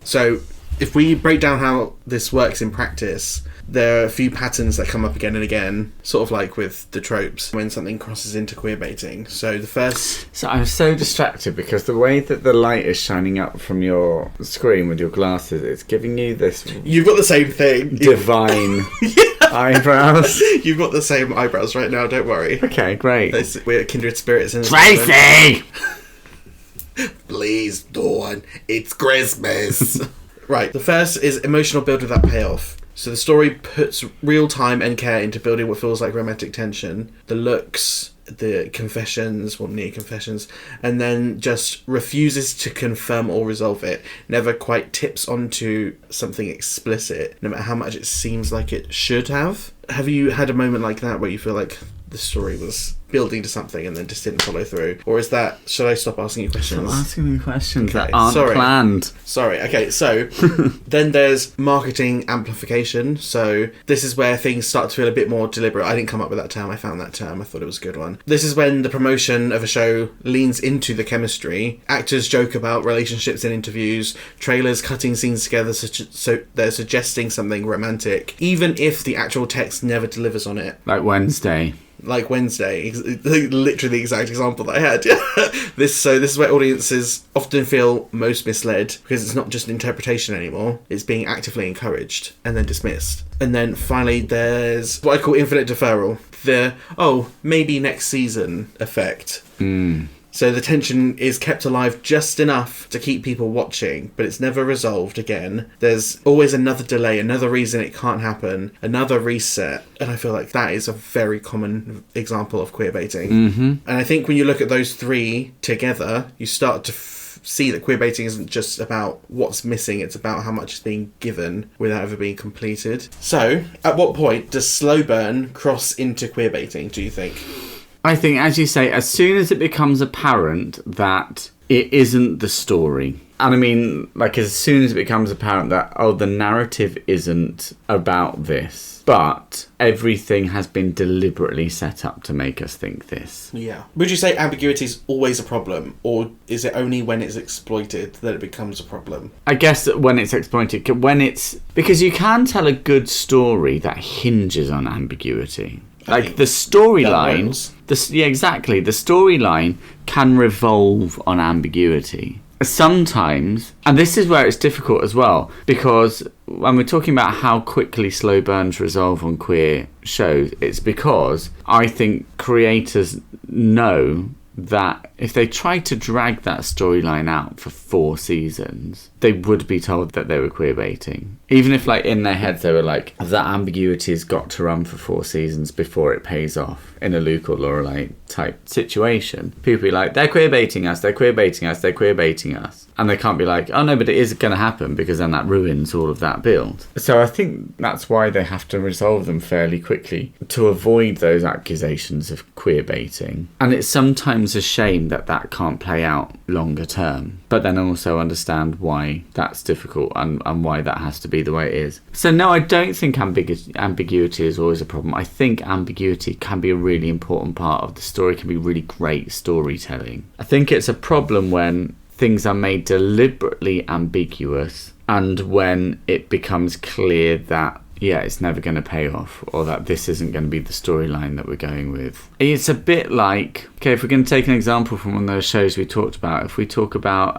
So if we break down how this works in practice, there are a few patterns that come up again and again, sort of like with the tropes when something crosses into queerbaiting. So the first... So I'm so distracted because the way that the light is shining up from your screen with your glasses, it's giving you this... You've got the same thing. Divine eyebrows. You've got the same eyebrows right now, don't worry. Okay, great. We're kindred spirits. In Tracy! Please, Dawn, it's Christmas. Right, the first is emotional build without payoff. So the story puts real time and care into building what feels like romantic tension. The looks, the confessions, or near confessions, and then just refuses to confirm or resolve it. Never quite tips onto something explicit, no matter how much it seems like it should have. Have you had a moment like that where you feel like the story was building to something and then just didn't follow through? Or is that... Should I stop asking you questions? Stop asking me questions that aren't planned. Sorry. Okay, so then there's marketing amplification. So this is where things start to feel a bit more deliberate. I didn't come up with that term. I found that term. I thought it was a good one. This is when the promotion of a show leans into the chemistry. Actors joke about relationships in interviews. Trailers cutting scenes together so they're suggesting something romantic, even if the actual text never delivers on it. Like Wednesday. Literally the exact example that I had. This is where audiences often feel most misled, because it's not just an interpretation anymore, it's being actively encouraged and then dismissed. And then finally there's what I call infinite deferral, the maybe next season effect. So the tension is kept alive just enough to keep people watching, but it's never resolved again. There's always another delay, another reason it can't happen, another reset. And I feel like that is a very common example of queerbaiting. And I think when you look at those three together, you start to see that queerbaiting isn't just about what's missing, it's about how much is being given without ever being completed. So, at what point does slow burn cross into queerbaiting, do you think? I think, as you say, as soon as it becomes apparent that it isn't the story. And I mean, like, as soon as it becomes apparent that, the narrative isn't about this, but everything has been deliberately set up to make us think this. Yeah. Would you say ambiguity is always a problem, or is it only when it's exploited that it becomes a problem? I guess that when it's exploited, because you can tell a good story that hinges on ambiguity. Like the storyline, exactly. The storyline can revolve on ambiguity. Sometimes, and this is where it's difficult as well, because when we're talking about how quickly slow burns resolve on queer shows, it's because I think creators know that if they tried to drag that storyline out for 4 seasons, they would be told that they were queerbaiting. Even if, like, in their heads they were like, that ambiguity has got to run for 4 seasons before it pays off in a Luke or Lorelei type situation. People be like, they're queerbaiting us, they're queerbaiting us, they're queerbaiting us. And they can't be like, oh no, but it is going to happen, because then that ruins all of that build. So I think that's why they have to resolve them fairly quickly to avoid those accusations of queerbaiting. And it's sometimes a shame that that can't play out longer term, but then also understand why that's difficult and why that has to be the way it is. So no, I don't think ambiguity is always a problem. I think ambiguity can be a really important part of the story, can be really great storytelling. I think it's a problem when things are made deliberately ambiguous and when it becomes clear that it's never going to pay off, or that this isn't going to be the storyline that we're going with. It's a bit like, okay, if we're going to take an example from one of those shows we talked about, if we talk about,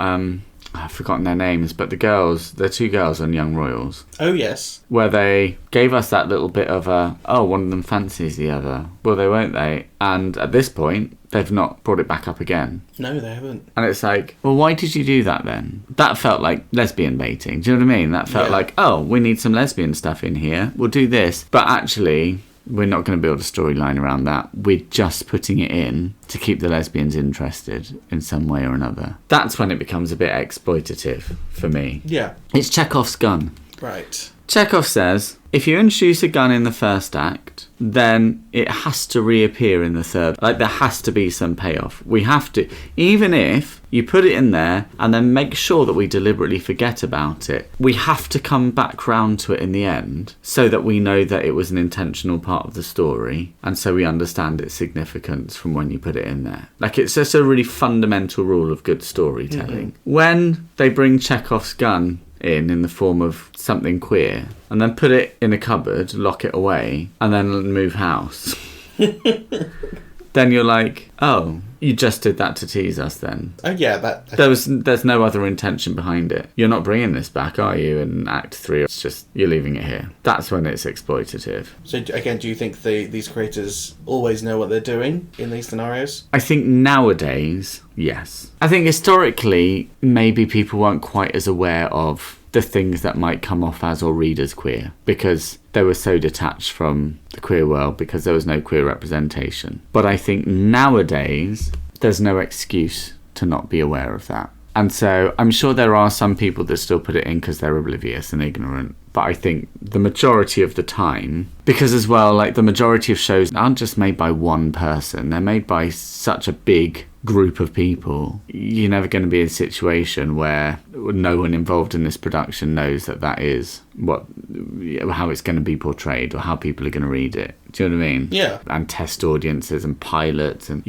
I've forgotten their names, but the 2 girls on Young Royals. Oh, yes. Where they gave us that little bit of one of them fancies the other. Well, they won't they? And at this point, they've not brought it back up again. No, they haven't. And it's like, well, why did you do that then? That felt like lesbian baiting. Do you know what I mean? That felt like, we need some lesbian stuff in here. We'll do this. But actually, we're not going to build a storyline around that. We're just putting it in to keep the lesbians interested in some way or another. That's when it becomes a bit exploitative for me. Yeah. It's Chekhov's gun. Right. Chekhov says, if you introduce a gun in the first act, then it has to reappear in the third. Like, there has to be some payoff. We have to. Even if you put it in there and then make sure that we deliberately forget about it, we have to come back round to it in the end so that we know that it was an intentional part of the story, and so we understand its significance from when you put it in there. Like, it's just a really fundamental rule of good storytelling. Mm-hmm. When they bring Chekhov's gun in the form of something queer, and then put it in a cupboard, lock it away, and then move house, then you're like, oh, you just did that to tease us then. Oh yeah, there's no other intention behind it. You're not bringing this back, are you, in Act 3? It's just, you're leaving it here. That's when it's exploitative. So again, do you think these creators always know what they're doing in these scenarios? I think nowadays, yes. I think historically, maybe people weren't quite as aware of the things that might come off as or read as queer, because they were so detached from the queer world, because there was no queer representation. But I think nowadays there's no excuse to not be aware of that. And so I'm sure there are some people that still put it in because they're oblivious and ignorant. But I think the majority of the time, because as well, like, the majority of shows aren't just made by one person, they're made by such a big group of people. You're never going to be in a situation where no one involved in this production knows that is how it's going to be portrayed or how people are going to read it. Do you know what I mean? Yeah. And test audiences and pilots and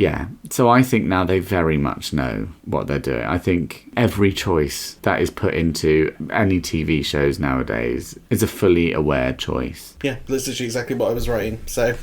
so I think now they very much know what they're doing. I think every choice that is put into any TV shows nowadays is a fully aware choice. Yeah, that's literally exactly what I was writing. So,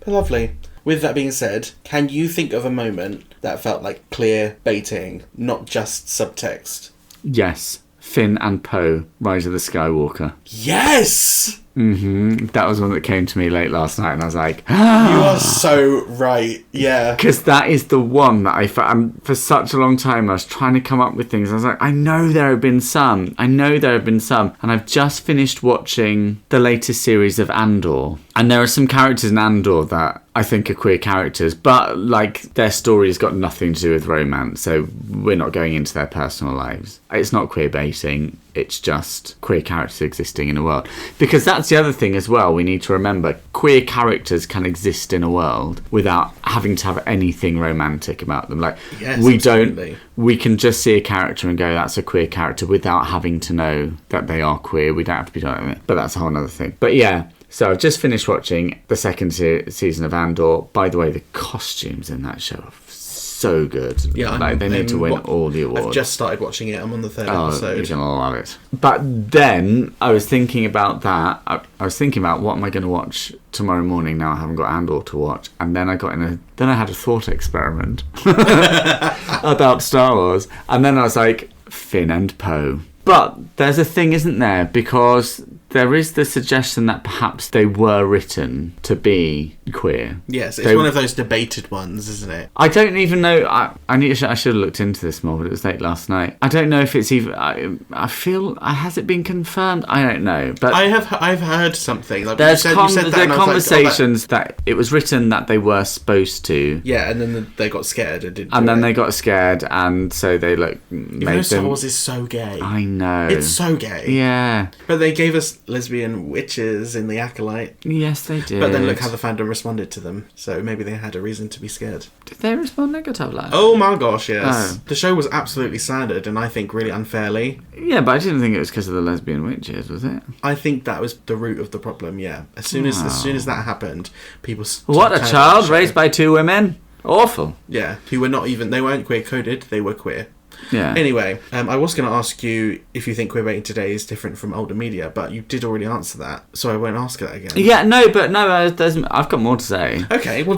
lovely. With that being said, can you think of a moment that felt like clear baiting, not just subtext? Yes. Finn and Poe, Rise of the Skywalker. Yes! Mm-hmm. That was one that came to me late last night, and I was like, You are so right, yeah. Because that is the one that I found, for such a long time, I was trying to come up with things. I was like, I know there have been some. And I've just finished watching the latest series of Andor. And there are some characters in Andor that I think are queer characters, but, like, their story has got nothing to do with romance, so we're not going into their personal lives. It's not queer baiting. It's just queer characters existing in a world. Because that's the other thing as well we need to remember. Queer characters can exist in a world without having to have anything romantic about them. Like, Yes, we absolutely. don't... We can just see a character and go, that's a queer character, without having to know that they are queer. We don't have to be doing it. But that's a whole other thing. But yeah, so I've just finished watching the second season of Andor. By the way, the costumes in that show are so good. Yeah, like, they need to win all the awards. I've just started watching it. I'm on the third You're episode. going to love it. But then I was thinking about that. I was thinking about what am I going to watch tomorrow morning now I haven't got Andor to watch. And then I had a thought experiment about Star Wars. And then I was like, Finn and Poe. But there's a thing, isn't there? Because there is the suggestion that perhaps they were written to be queer. Yes, it's one of those debated ones, isn't it? I don't even know. I should have looked into this more, but it was late last night. I don't know if it's even. I feel has it been confirmed? I don't know. But I've heard something. Like there's you said that, and I was conversations that it was written that they were supposed to. Yeah, and then they got scared and didn't. And then it. they got scared, and so they Even though made Star them. Wars is so gay. I know. It's so gay. Yeah. But they gave us lesbian witches in The Acolyte. Yes, they did. But then look how the fandom responded to them. So maybe they had a reason to be scared. Did they respond negatively? Oh my gosh, yes. Oh. The show was absolutely slandered, and I think really unfairly. Yeah, but I didn't think it was because of the lesbian witches, was it? I think that was the root of the problem. Yeah. As soon as that happened, people. What a child raised by two women. Awful. Yeah, who were not even. They weren't queer coded. They were queer. Yeah. Anyway, I was going to ask you if you think queerbaiting today is different from older media, but you did already answer that, so I won't ask that again. Yeah, I've got more to say. Okay, well,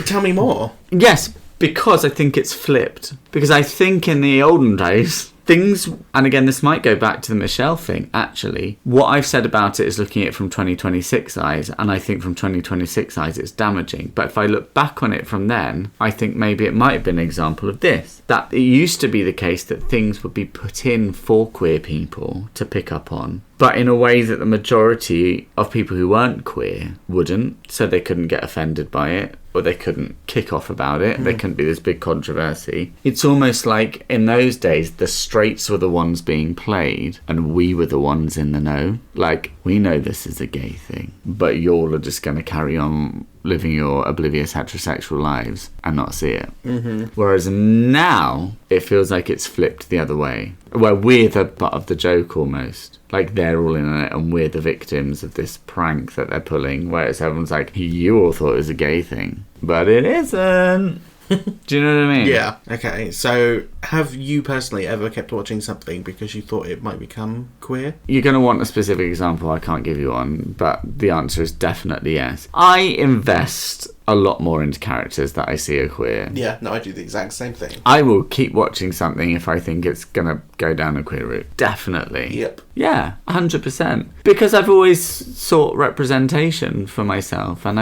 tell me more. Yes, because I think it's flipped. Because I think in the olden days, things, and again, this might go back to the Michelle thing, actually. What I've said about it is looking at it from 2026 eyes, and I think from 2026 eyes it's damaging. But if I look back on it from then, I think maybe it might have been an example of this. That it used to be the case that things would be put in for queer people to pick up on, but in a way that the majority of people who weren't queer wouldn't, so they couldn't get offended by it, or they couldn't kick off about it. There couldn't be this big controversy. It's almost like in those days, the straights were the ones being played, and we were the ones in the know. Like, we know this is a gay thing, but y'all are just going to carry on living your oblivious heterosexual lives and not see it. Mm-hmm. Whereas now, it feels like it's flipped the other way, where we're the butt of the joke almost. Like, they're all in it and we're the victims of this prank that they're pulling, whereas everyone's like, you all thought it was a gay thing, but it isn't. Do you know what I mean? Yeah. Okay. So, have you personally ever kept watching something because you thought it might become queer? You're going to want a specific example. I can't give you one, but the answer is definitely yes. I invest a lot more into characters that I see are queer. Yeah. No, I do the exact same thing. I will keep watching something if I think it's going to go down a queer route. Definitely. Yep. Yeah, 100%. Because I've always sought representation for myself, and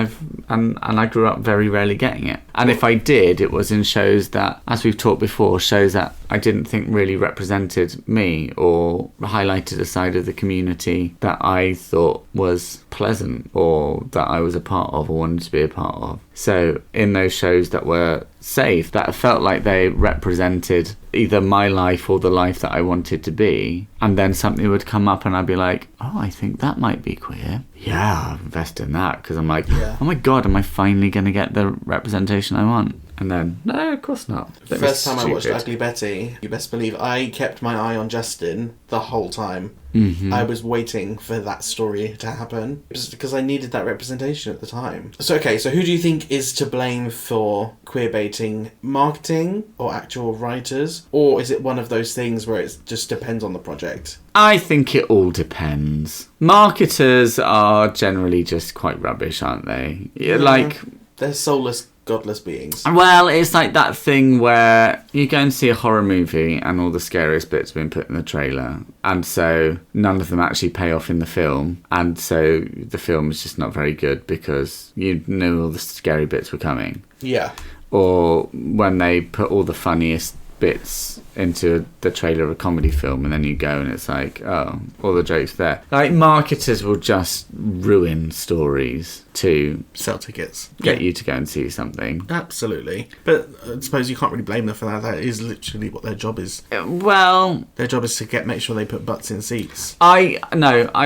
I grew up very rarely getting it. And if I did, it was in shows that, as we've talked before, shows that I didn't think really represented me or highlighted a side of the community that I thought was pleasant or that I was a part of or wanted to be a part of. So in those shows that were safe, that felt like they represented either my life or the life that I wanted to be, and then something would come up and I'd be like, oh, I think that might be queer. Yeah, I'll invest in that, because I'm like, oh my god, am I finally going to get the representation I want? And then, no, of course not. The first time I watched Ugly Betty, you best believe I kept my eye on Justin the whole time. Mm-hmm. I was waiting for that story to happen just because I needed that representation at the time. So, okay, so who do you think is to blame for queerbaiting? Marketing or actual writers? Or is it one of those things where it just depends on the project? I think it all depends. Marketers are generally just quite rubbish, aren't they? Yeah, like, they're soulless, godless beings. Well, it's like that thing where you go and see a horror movie and all the scariest bits have been put in the trailer, and so none of them actually pay off in the film, and so the film is just not very good because you knew all the scary bits were coming. Yeah. Or when they put all the funniest bits into the trailer of a comedy film, and then you go and it's like, oh, all the jokes there. Like, marketers will just ruin stories to Sell tickets. get you to go and see something. Absolutely. But I suppose you can't really blame them for that. That is literally what their job is. Well, Their job is to make sure they put butts in seats. I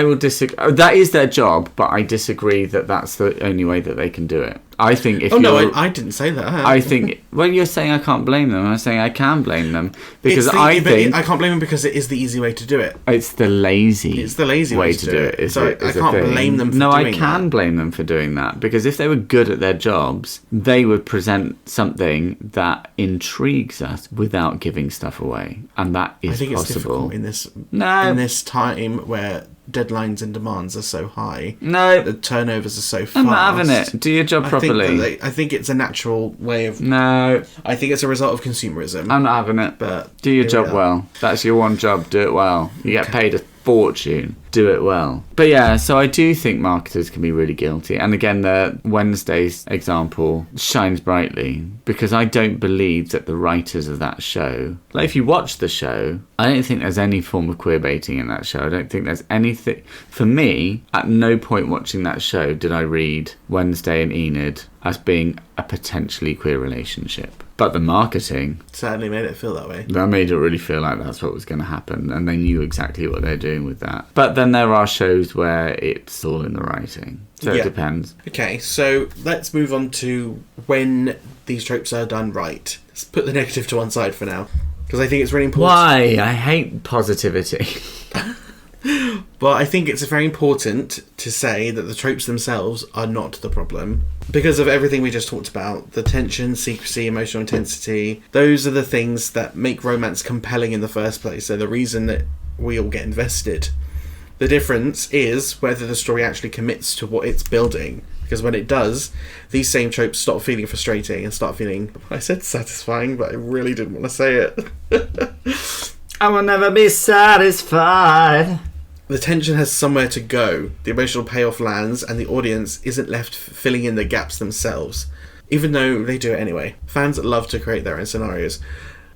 will disagree. That is their job, but I disagree that that's the only way that they can do it. I think if I didn't say that. I think when you're saying I can't blame them, I'm saying I can blame them because I think I can't blame them because it is the easy way to do it. it's the lazy way to do it. So I can't blame them for no, doing I can that. blame them for doing that because if they were good at their jobs, they would present something that intrigues us without giving stuff away, and that is I think possible. it's difficult in this time where deadlines and demands are so high. No, The turnovers are so fast. I'm not having it. Do your job properly. I think it's a natural way of... No, I think it's a result of consumerism. I'm not having it. But do your here job we are. well. That's your one job. Do it well. You get paid a fortune. Do it well. But yeah, so I do think marketers can be really guilty. And again, the Wednesday's example shines brightly because I don't believe that the writers of that show, like if you watch the show, I don't think there's any form of queerbaiting in that show. I don't think there's anything. For me, at no point watching that show did I read Wednesday and Enid as being a potentially queer relationship. But the marketing Certainly made it feel that way. that made it really feel like that's what was going to happen, and they knew exactly what they're doing with that. But then there are shows where it's all in the writing, so Yeah. it depends. Okay, so let's move on to when these tropes are done right. Let's put the negative to one side for now, because I think it's really important. Why? I hate positivity. But I think it's very important to say that the tropes themselves are not the problem. Because of everything we just talked about, the tension, secrecy, emotional intensity, those are the things that make romance compelling in the first place. They're the reason that we all get invested. The difference is whether the story actually commits to what it's building. Because when it does, these same tropes stop feeling frustrating and start feeling, I said satisfying, but I really didn't want to say it. I will never be satisfied. The tension has somewhere to go, the emotional payoff lands, and the audience isn't left filling in the gaps themselves, even though they do it anyway. Fans love to create their own scenarios,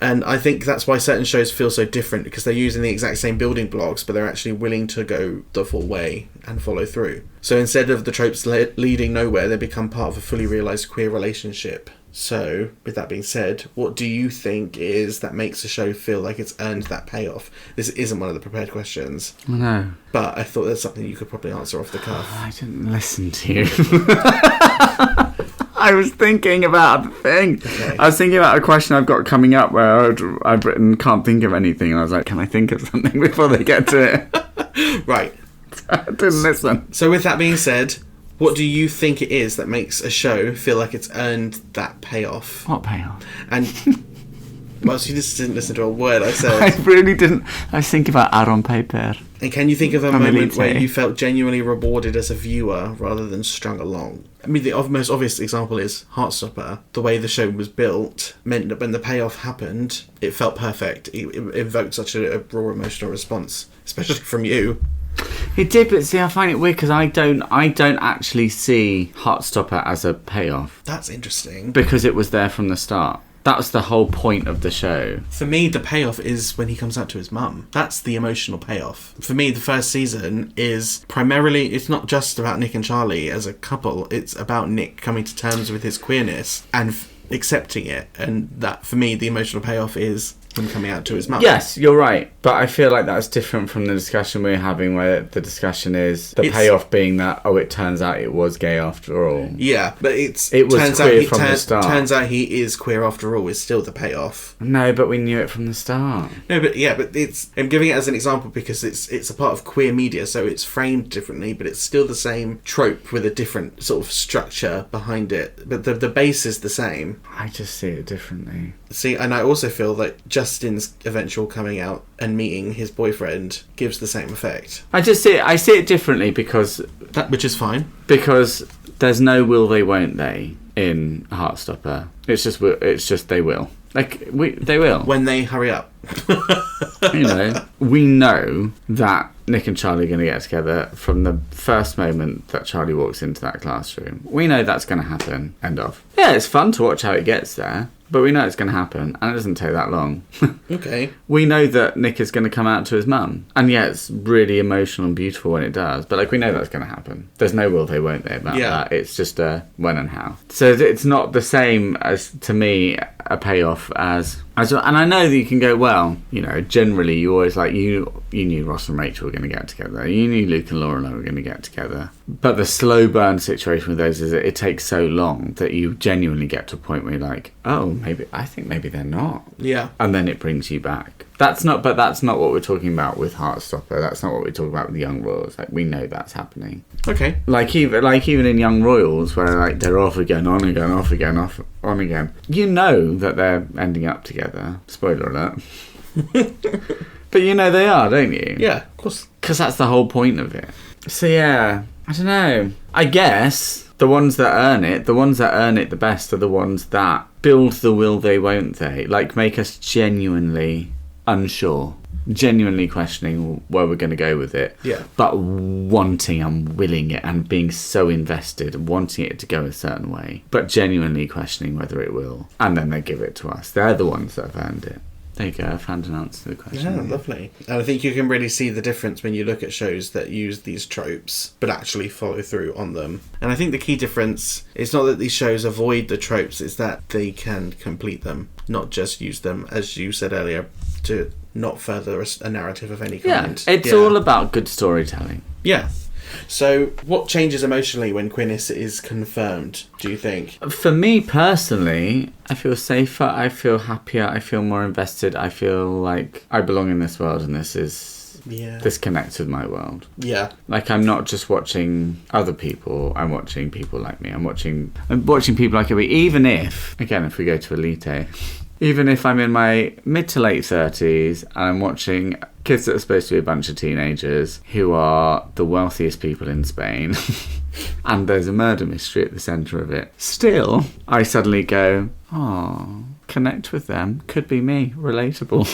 and I think that's why certain shows feel so different, because they're using the exact same building blocks, but they're actually willing to go the full way and follow through. So instead of the tropes leading nowhere, they become part of a fully realised queer relationship. So, with that being said, what do you think it is that makes a show feel like it's earned that payoff? This isn't one of the prepared questions. No. But I thought that's something you could probably answer off the cuff. I didn't listen to you. I was thinking about the thing. Okay. I was thinking about a question I've got coming up where I've written can't think of anything, and I was like, can I think of something before they get to it? Right. I didn't listen. So with that being said, what do you think it is that makes a show feel like it's earned that payoff? What payoff? And, well, so you just didn't listen to a word I said. I really didn't. I was thinking about Aaron Paper. And can you think of a Familite. moment where you felt genuinely rewarded as a viewer rather than strung along? I mean, the most obvious example is Heartstopper. The way the show was built meant that when the payoff happened, it felt perfect. It evoked such a raw emotional response, especially from you. It did, but see, I find it weird because I don't actually see Heartstopper as a payoff That's interesting. because it was there from the start. That was the whole point of the show. For me, the payoff is when he comes out to his mum. That's the emotional payoff. For me, the first season is primarily, it's not just about Nick and Charlie as a couple, it's about Nick coming to terms with his queerness and accepting it. And that, for me, the emotional payoff is him coming out to his mum. Yes, you're right. But I feel like that's different from the discussion we're having where the discussion is the payoff being that, oh, it turns out it was gay after all. Yeah, but it was turns queer out from the start. Turns out he is queer after all is still the payoff. No, but we knew it from the start. No, but yeah, but I'm giving it as an example because it's a part of queer media, so it's framed differently, but it's still the same trope with a different sort of structure behind it. But the base is the same. I just see it differently. See, and I also feel that Justin's eventual coming out and meeting his boyfriend gives the same effect. I see it differently because Which is fine. Because there's no will they won't they in Heartstopper. It's just they will. They will. When they hurry up. You know, we know that Nick and Charlie are going to get together from the first moment that Charlie walks into that classroom. We know that's going to happen. End of. Yeah, it's fun to watch how it gets there. But we know it's going to happen, and it doesn't take that long. Okay. We know that Nick is going to come out to his mum. And yeah, it's really emotional and beautiful when it does. But, like, we know that's going to happen. There's no will they, won't they about that. It's just a when and how. So it's not the same as, to me, a payoff as and I know that you can go, well, you know, generally you always like, you knew Ross and Rachel were going to get together. You knew Luke and Lorelai were going to get together. But the slow burn situation with those is that it takes so long that you genuinely get to a point where you're like, oh, I think maybe they're not. Yeah. And then it brings you back. That's not what we're talking about with Heartstopper. That's not what we're talking about with Young Royals. Like, we know that's happening. Okay. Like even in Young Royals, where like they're off again, on again, off again, on again. You know that they're ending up together. Spoiler alert. But you know they are, don't you? Yeah, of course. Because that's the whole point of it. So yeah, I don't know. I guess the ones that earn it the best are the ones that build the will they, won't they. Like, make us genuinely unsure, genuinely questioning where we're going to go with it, but wanting and willing it and being so invested and wanting it to go a certain way, but genuinely questioning whether it will, and then they give it to us. They're the ones that have earned it. There you go, I found an answer to the question. Yeah, lovely. And I think you can really see the difference when you look at shows that use these tropes but actually follow through on them. And I think the key difference is not that these shows avoid the tropes, it's that they can complete them, not just use them, as you said earlier, to not further a narrative of any kind. Yeah, it's all about good storytelling. Yeah. So, what changes emotionally when Quinnis is confirmed, do you think? For me personally, I feel safer, I feel happier, I feel more invested, I feel like I belong in this world and this connects with my world. Yeah. Like, I'm not just watching other people, I'm watching people like me. I'm watching people like me, even if we go to Elite, even if I'm in my mid to late 30s and I'm watching kids that are supposed to be a bunch of teenagers who are the wealthiest people in Spain and there's a murder mystery at the centre of it, still, I suddenly go, oh, connect with them, could be me, relatable.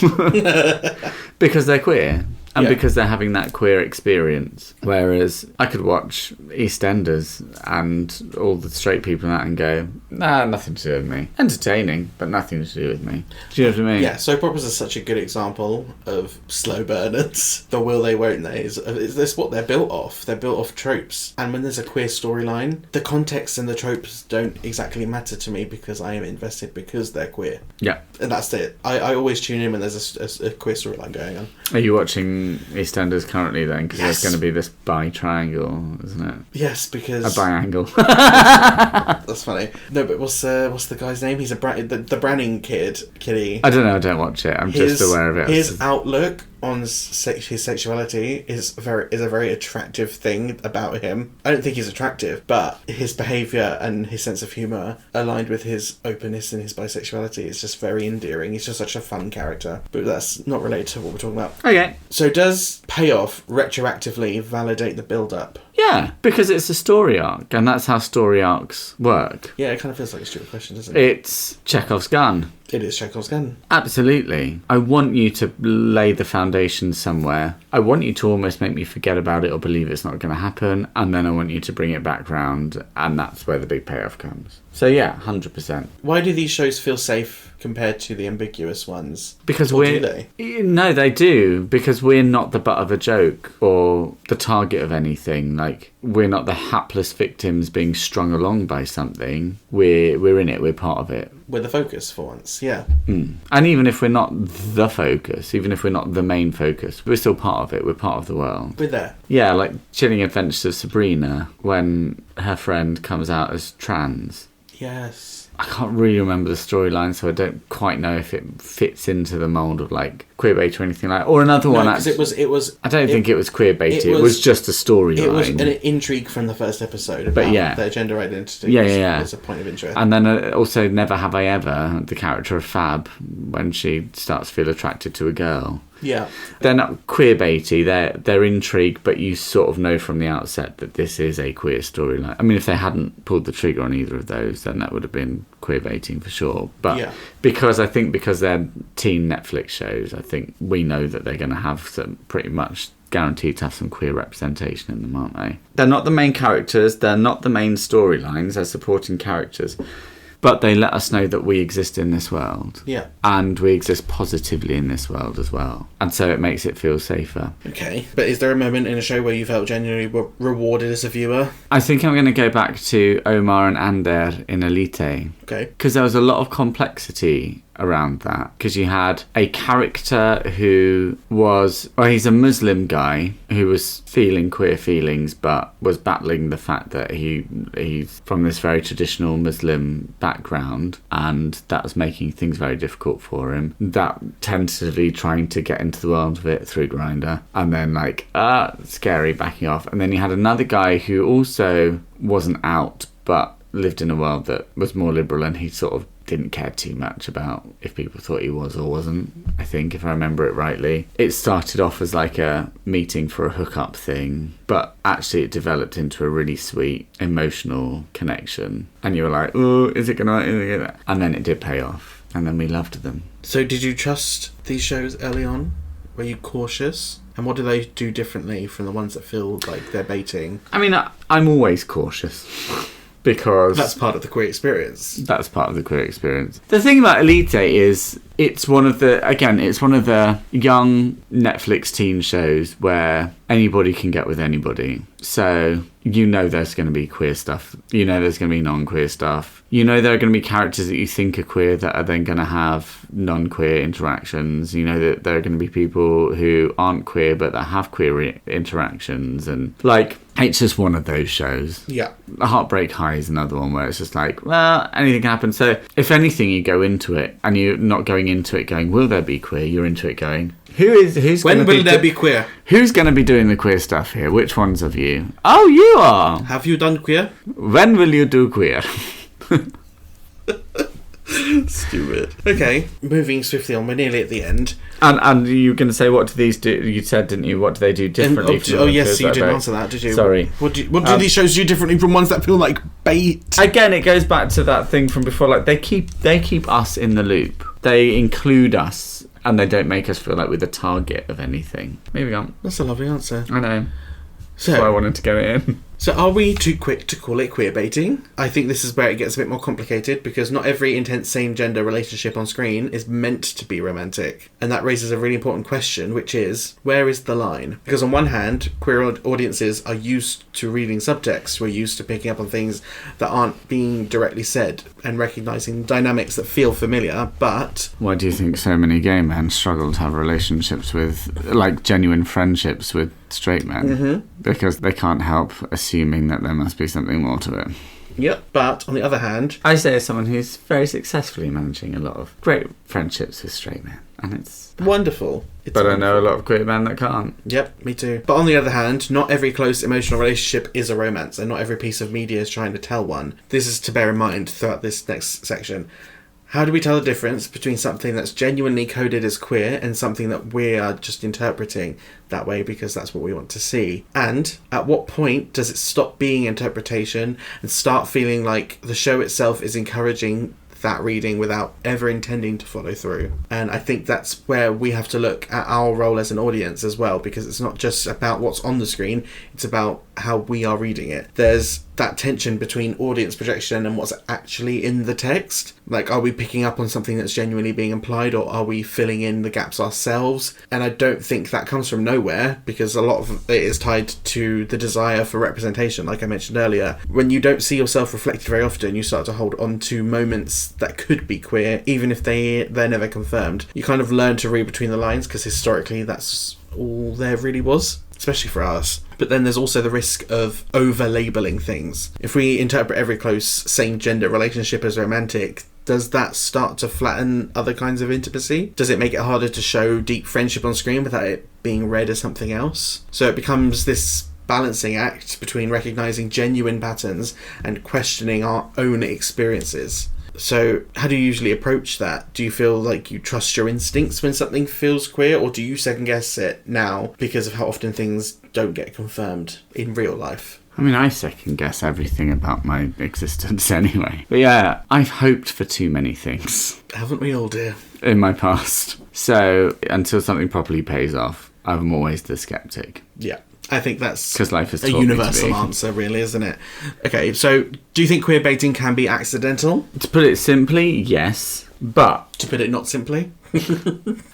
Because they're queer. And because they're having that queer experience. Whereas I could watch EastEnders and all the straight people in that and go, nah, nothing to do with me. Entertaining, but nothing to do with me. Do you know what I mean? Yeah, soap operas are such a good example of slow burners. The will they, won't they. Is this what they're built off? They're built off tropes. And when there's a queer storyline, the context and the tropes don't exactly matter to me because I am invested because they're queer. Yeah. And that's it. I always tune in when there's a queer storyline going on. Are you watching EastEnders currently then? Because there's going to be this bi-triangle, isn't it? Yes, because... A bi-angle. That's funny. No, but what's the guy's name? He's the Branning kiddie. I don't know, I don't watch it. I'm just aware of it. His outlook on his sexuality is a very attractive thing about him. I don't think he's attractive, but his behaviour and his sense of humour aligned with his openness and his bisexuality is just very endearing. He's just such a fun character. But that's not related to what we're talking about. Okay. So does payoff retroactively validate the build-up? Yeah, because it's a story arc, and that's how story arcs work. Yeah, it kind of feels like a stupid question, doesn't it? It's Chekhov's gun. It is Chekhov's gun. Absolutely. I want you to lay the foundation somewhere. I want you to almost make me forget about it or believe it's not going to happen, and then I want you to bring it back round, and that's where the big payoff comes. So yeah, 100%. Why do these shows feel safe compared to the ambiguous ones? Because do they? No, they do. Because we're not the butt of a joke or the target of anything. Like, we're not the hapless victims being strung along by something. We're in it. We're part of it. We're the focus for once, yeah. And even if we're not the focus, even if we're not the main focus, we're still part of it. We're part of the world. We're there. Yeah, like Chilling Adventures of Sabrina, when her friend comes out as trans. Yes. I can't really remember the storyline, so I don't quite know if it fits into the mould of like Queerbaiting or anything like that. Or another one. Because it was. I don't think it was Queerbaiting. It was just a storyline. It was an intrigue from the first episode about their gender identity. Yeah. As a point of interest. And then also Never Have I Ever, the character of Fab, when she starts to feel attracted to a girl. Yeah. They're not queerbaity, they're intrigue, but you sort of know from the outset that this is a queer storyline. I mean, if they hadn't pulled the trigger on either of those, then that would have been queerbaiting for sure. But because they're teen Netflix shows, I think we know that they're going to have some pretty much guaranteed to have some queer representation in them, aren't they? They're not the main characters, they're not the main storylines, they're supporting characters. but they let us know that we exist in this world. Yeah. And we exist positively in this world as well. And so it makes it feel safer. Okay. But is there a moment in a show where you felt genuinely rewarded as a viewer? I think I'm going to go back to Omar and Ander in Elite. Okay. Because there was a lot of complexity around that, because you had a character who was, well, he's a Muslim guy who was feeling queer feelings but was battling the fact that he's from this very traditional Muslim background, and that was making things very difficult for him. That tentatively trying to get into the world of it through Grindr, and then like scary backing off. And then you had another guy who also wasn't out but lived in a world that was more liberal, and he sort of didn't care too much about if people thought he was or wasn't, I think, if I remember it rightly. It started off as like a meeting for a hookup thing, but actually it developed into a really sweet emotional connection, and you were like, oh, is it gonna, and then it did pay off, and then we loved them. So did you trust these shows early on? Were you cautious? And what do they do differently from the ones that feel like they're baiting? I mean, I'm always cautious. Because that's part of the queer experience. That's part of the queer experience. The thing about Elite is it's one of the young Netflix teen shows where anybody can get with anybody. So you know there's going to be queer stuff. You know there's going to be non-queer stuff. You know there are going to be characters that you think are queer that are then going to have non-queer interactions. You know that there are going to be people who aren't queer but that have queer interactions. And like, it's just one of those shows. Yeah. Heartbreak High is another one where it's just like, well, anything can happen. So if anything, you go into it and you're not going into it going, will there be queer? You're into it going, who's when will there be queer? Who's going to be doing the queer stuff here? Which ones of you? Oh, you are. Have you done queer? When will you do queer? Stupid. Okay, moving swiftly on. We're nearly at the end. And you were going to say, what do these do? You said, didn't you? What do they do differently? Yes, you didn't answer that, did you? Sorry. What do these shows do differently from ones that feel like bait? Again, it goes back to that thing from before. Like they keep us in the loop. They include us, and they don't make us feel like we're the target of anything. Moving on. That's a lovely answer. I know. So, that's why I wanted to get it in. So are we too quick to call it queerbaiting? I think this is where it gets a bit more complicated, because not every intense same-gender relationship on screen is meant to be romantic. And that raises a really important question, which is, where is the line? Because on one hand, queer audiences are used to reading subtext. We're used to picking up on things that aren't being directly said and recognising dynamics that feel familiar, but... Why do you think so many gay men struggle to have relationships with, like, genuine friendships with straight men? Mm-hmm. Because they can't help assuming that there must be something more to it. Yep, but on the other hand... I say as someone who's very successfully managing a lot of great friendships with straight men, and it's... wonderful. But I know a lot of queer men that can't. Yep, me too. But on the other hand, not every close emotional relationship is a romance, and not every piece of media is trying to tell one. This is to bear in mind throughout this next section. How do we tell the difference between something that's genuinely coded as queer and something that we are just interpreting that way because that's what we want to see? And at what point does it stop being interpretation and start feeling like the show itself is encouraging that reading without ever intending to follow through? And I think that's where we have to look at our role as an audience as well, because it's not just about what's on the screen, it's about how we are reading it. There's that tension between audience projection and what's actually in the text. Like, are we picking up on something that's genuinely being implied, or are we filling in the gaps ourselves? And I don't think that comes from nowhere, because a lot of it is tied to the desire for representation, like I mentioned earlier. When you don't see yourself reflected very often, you start to hold on to moments that could be queer, even if they're never confirmed. You kind of learn to read between the lines, because historically that's all there really was, especially for us. But then there's also the risk of over-labelling things. If we interpret every close same-gender relationship as romantic, does that start to flatten other kinds of intimacy? Does it make it harder to show deep friendship on screen without it being read as something else? So it becomes this balancing act between recognising genuine patterns and questioning our own experiences. So how do you usually approach that? Do you feel like you trust your instincts when something feels queer, or do you second guess it now because of how often things don't get confirmed in real life? I mean, I second guess everything about my existence anyway. But yeah, I've hoped for too many things. Haven't we all, dear? In my past. So until something properly pays off, I'm always the skeptic. Yeah. I think that's 'Cause life has a taught me to universal be. answer, really, isn't it? Okay, so do you think queerbaiting can be accidental? To put it simply, yes. But To put it not simply?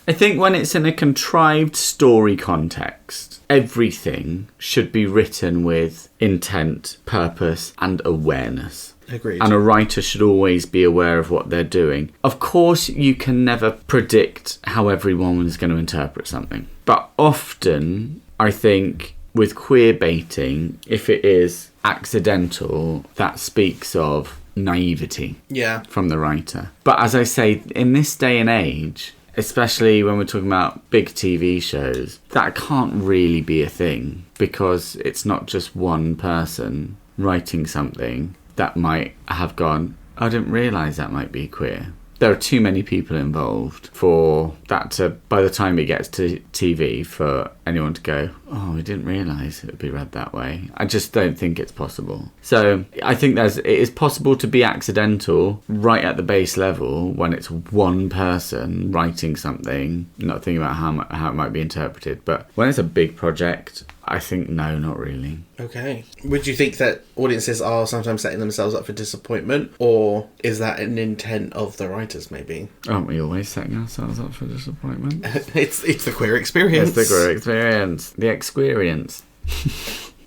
I think when it's in a contrived story context, everything should be written with intent, purpose, and awareness. Agreed. And a writer should always be aware of what they're doing. Of course, you can never predict how everyone is going to interpret something. But often, I think, with queerbaiting, if it is accidental, that speaks of naivety Yeah. from the writer. But as I say, in this day and age, especially when we're talking about big TV shows, that can't really be a thing, because it's not just one person writing something that might have gone, I didn't realise that might be queer. There are too many people involved for that to, by the time it gets to TV, for anyone to go, oh, I didn't realise it would be read that way. I just don't think it's possible. So I think it is possible to be accidental right at the base level when it's one person writing something, not thinking about how it might be interpreted. But when it's a big project, I think no, not really. Okay. Would you think that audiences are sometimes setting themselves up for disappointment, or is that an intent of the writers, maybe? Aren't we always setting ourselves up for disappointment? It's the queer experience. It's the queer experience. The experience.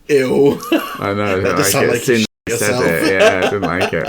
Ew. I know, I That don't just sound like like it. you Soon shit said yourself. it. Yeah, I didn't like it.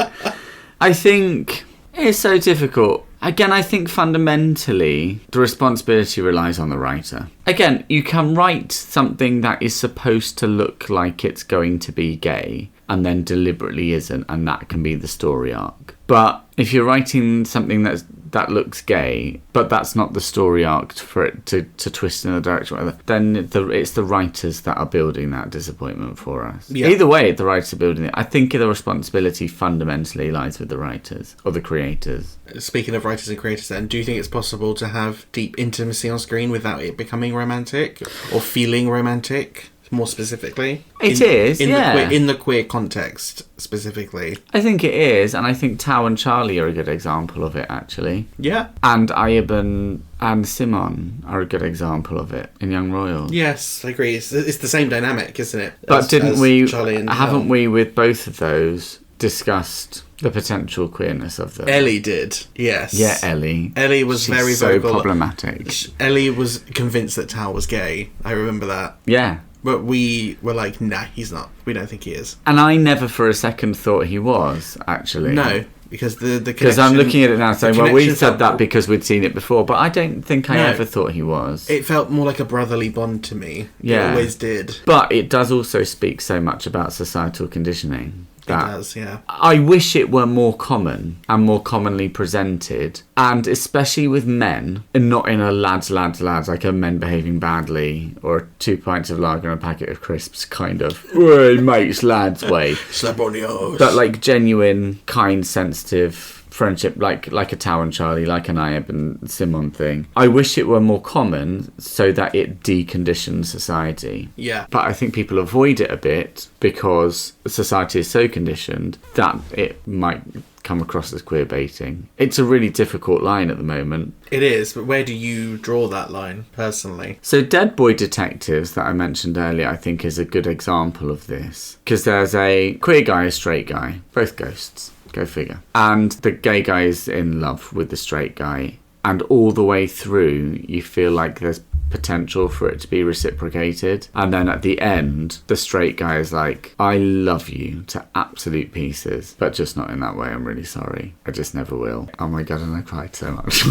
I think it's so difficult. Again, I think fundamentally the responsibility relies on the writer. Again, you can write something that is supposed to look like it's going to be gay and then deliberately isn't, and that can be the story arc. But if you're writing something that looks gay, but that's not the story arc for it to twist in the direction, whatever, then it's the writers that are building that disappointment for us. Yeah. Either way, the writers are building it. I think the responsibility fundamentally lies with the writers or the creators. Speaking of writers and creators then, do you think it's possible to have deep intimacy on screen without it becoming romantic or feeling romantic? More specifically, In the queer context specifically. I think it is, and I think Tao and Charlie are a good example of it, actually. Yeah. And Ayban and Simon are a good example of it in Young Royals. Yes, I agree. It's the same dynamic, isn't it? But Charlie and haven't we, with both of those, discussed the potential queerness of them? Ellie did, yes. Yeah, Ellie. Ellie was She's very so vocal. problematic. Ellie was convinced that Tao was gay. I remember that. Yeah. But we were like, nah, he's not. We don't think he is. And I never for a second thought he was, actually. No, because the Because I'm looking at it now saying, well, we connection said felt- that because we'd seen it before, but I don't think I No. ever thought he was. It felt more like a brotherly bond to me. Yeah. It always did. But it does also speak so much about societal conditioning. It does, yeah. I wish it were more common and more commonly presented, and especially with men, and not in a lads, like a men behaving badly, or 2 pints of lager and a packet of crisps kind of, "Hey, mates, lads" way. Slap on the arse. But like genuine, kind, sensitive friendship, like a Tao and Charlie, like an Ayab and Simon thing. I wish it were more common so that it deconditions society. Yeah. But I think people avoid it a bit because society is so conditioned that it might come across as queerbaiting. It's a really difficult line at the moment. It is, but where do you draw that line, personally? So Dead Boy Detectives that I mentioned earlier, I think is a good example of this. Because there's a queer guy, a straight guy, both ghosts. Go figure. And the gay guy is in love with the straight guy. And all the way through, you feel like there's potential for it to be reciprocated. And then at the end, the straight guy is like, I love you to absolute pieces, but just not in that way. I'm really sorry. I just never will. Oh my God, and I cried so much.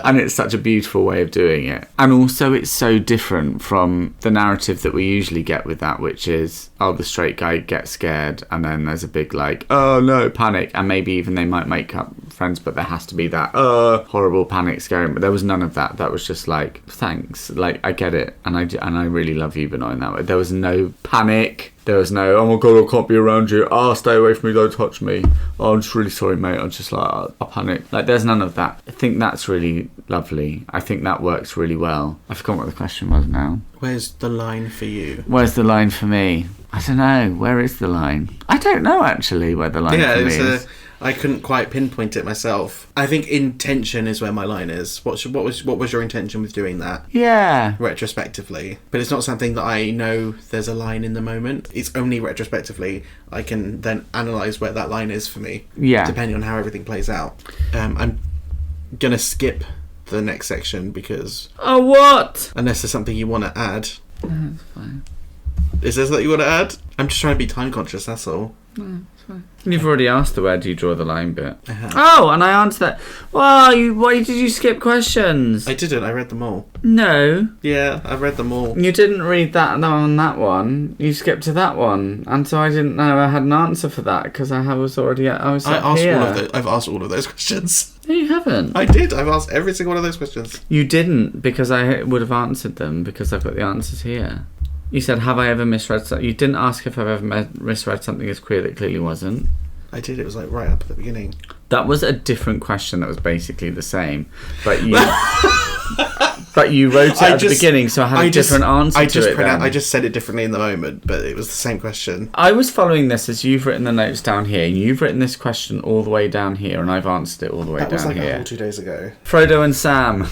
And it's such a beautiful way of doing it. And also it's so different from the narrative that we usually get with that, which is, oh, the straight guy gets scared and then there's a big like, oh no, panic. And maybe even they might make up friends, but there has to be that horrible panic scaring. But there was none of that. That was just like, thanks, like I get it, and I really love you, but not in that way. There was no panic. There was no, oh my God, I can't be around you. Oh, stay away from me, don't touch me. Oh, I'm just really sorry, mate. I'm just like, I panic. Like, there's none of that. I think that's really lovely. I think that works really well. I forgot what the question was now. Where's the line for you? Where's the line for me? I don't know. Where is the line? I don't know, actually, where the line for me is. I couldn't quite pinpoint it myself. I think intention is where my line is. What was your intention with doing that? Yeah. Retrospectively. But it's not something that I know there's a line in the moment. It's only retrospectively I can then analyse where that line is for me. Yeah. Depending on how everything plays out. I'm going to skip the next section because... Oh, what? Unless there's something you want to add. No, it's fine. Is there something you want to add? I'm just trying to be time conscious, that's all. No, it's fine. You've already asked the where do you draw the line bit. I have. Oh, and I answered that. Well, why did you skip questions? I didn't, I read them all. No. Yeah, I read them all. You didn't read that on that one. You skipped to that one. And so I didn't know I had an answer for that because I was already... I've asked all of those questions. No, you haven't. I did. I've asked every single one of those questions. You didn't, because I would have answered them because I've got the answers here. You said, have I ever misread something? You didn't ask if I've ever misread something as queer that clearly wasn't. I did. It was like right up at the beginning. That was a different question that was basically the same. But you but you wrote it at the beginning, so I had a different answer to it then. I just said it differently in the moment, but it was the same question. I was following this as you've written the notes down here, and you've written this question all the way down here, and I've answered it all the way down here. That was like a whole 2 days ago. Frodo and Sam.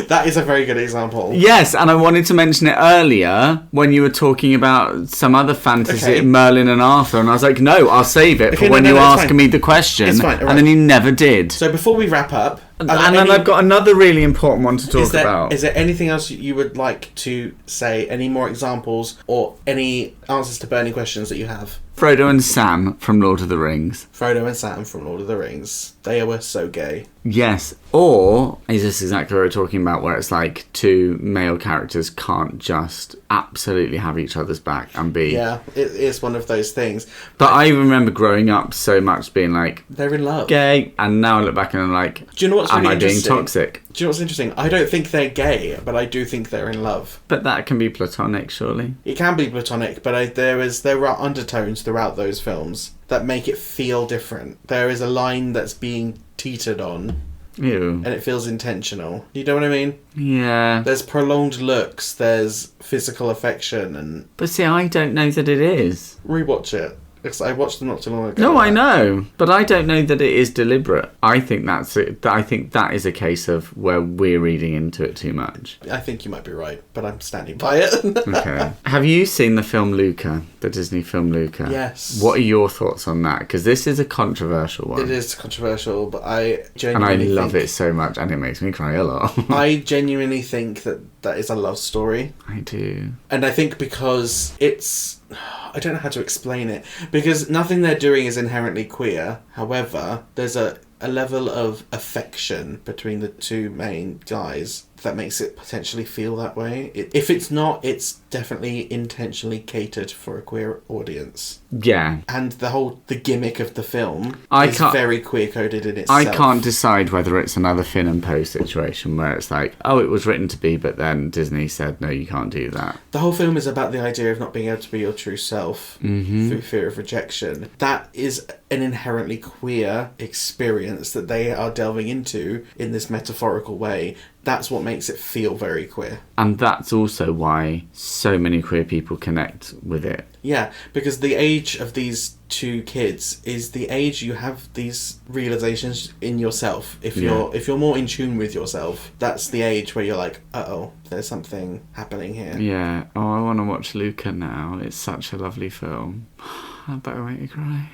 That is a very good example. Yes, and I wanted to mention it earlier when you were talking about some other fantasy, Merlin and Arthur, and I was like, no, I'll save it for when you ask me the question, and then you never did. So before we wrap up... And then I've got another really important one to talk about. Is there anything else you would like to say? Any more examples or any answers to burning questions that you have? Frodo and Sam from Lord of the Rings. Frodo and Sam from Lord of the Rings. They were so gay. Yes. Or is this exactly what we're talking about, where it's like two male characters can't just absolutely have each other's back and be... Yeah, it is one of those things. But I remember growing up so much being like... They're in love. Gay. And now I look back and I'm like... Do you know what's really am I being interesting? Toxic? Do you know what's interesting? I don't think they're gay, but I do think they're in love. But that can be platonic, surely. It can be platonic, but there are undertones throughout those films that make it feel different. There is a line that's being teetered on. Ew. And it feels intentional. You know what I mean? Yeah. There's prolonged looks, there's physical affection, and... But see, I don't know that it is. Rewatch it. Because I watched them not too long ago. No, I know, but I don't know that it is deliberate. I think that's it. I think that is a case of where we're reading into it too much. I think you might be right, but I'm standing by it. Okay. Have you seen the film Luca, the Disney film Luca? Yes. What are your thoughts on that? Because this is a controversial one. It is controversial, but I genuinely And I love it so much, and it makes me cry a lot. I genuinely think that is a love story. I do. And I think because it's... I don't know how to explain it. Because nothing they're doing is inherently queer. However, there's a level of affection between the two main guys that makes it potentially feel that way. If it's not, it's definitely intentionally catered for a queer audience. Yeah. And the gimmick of the film is very queer-coded in itself. I can't decide whether it's another Finn and Poe situation where it's like, oh, it was written to be, but then Disney said, no, you can't do that. The whole film is about the idea of not being able to be your true self through fear of rejection. That is an inherently queer experience that they are delving into in this metaphorical way. That's what makes it feel very queer. And that's also why so many queer people connect with it. Yeah, because the age of these two kids is the age you have these realizations in yourself. If you're more in tune with yourself, that's the age where you're like, uh-oh, there's something happening here. Yeah. Oh, I want to watch Luca now. It's such a lovely film. I better make you cry.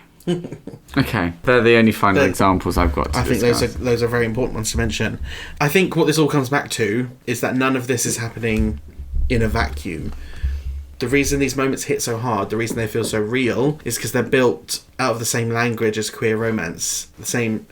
Okay, they're the only final examples I've got to discuss. Think those are very important ones to mention. I think what this all comes back to is that none of this is happening in a vacuum. The reason these moments hit so hard, the reason they feel so real, is because they're built out of the same language as queer romance. The same...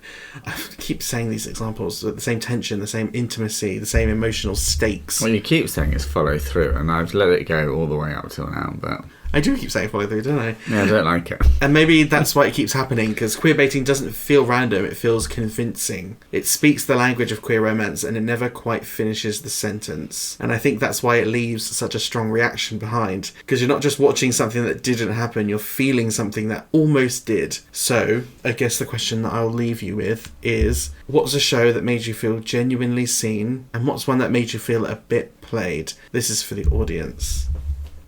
I keep saying these examples. The same tension, the same intimacy, the same emotional stakes. Well, you keep saying it's follow through, and I've let it go all the way up till now, but... I do keep saying follow through, don't I? Yeah, I don't like it. And maybe that's why it keeps happening, because queerbaiting doesn't feel random, it feels convincing. It speaks the language of queer romance, and it never quite finishes the sentence. And I think that's why it leaves such a strong reaction behind, because you're not just watching something that didn't happen, you're feeling something that almost did. So, I guess the question that I'll leave you with is, what's a show that made you feel genuinely seen, and what's one that made you feel a bit played? This is for the audience.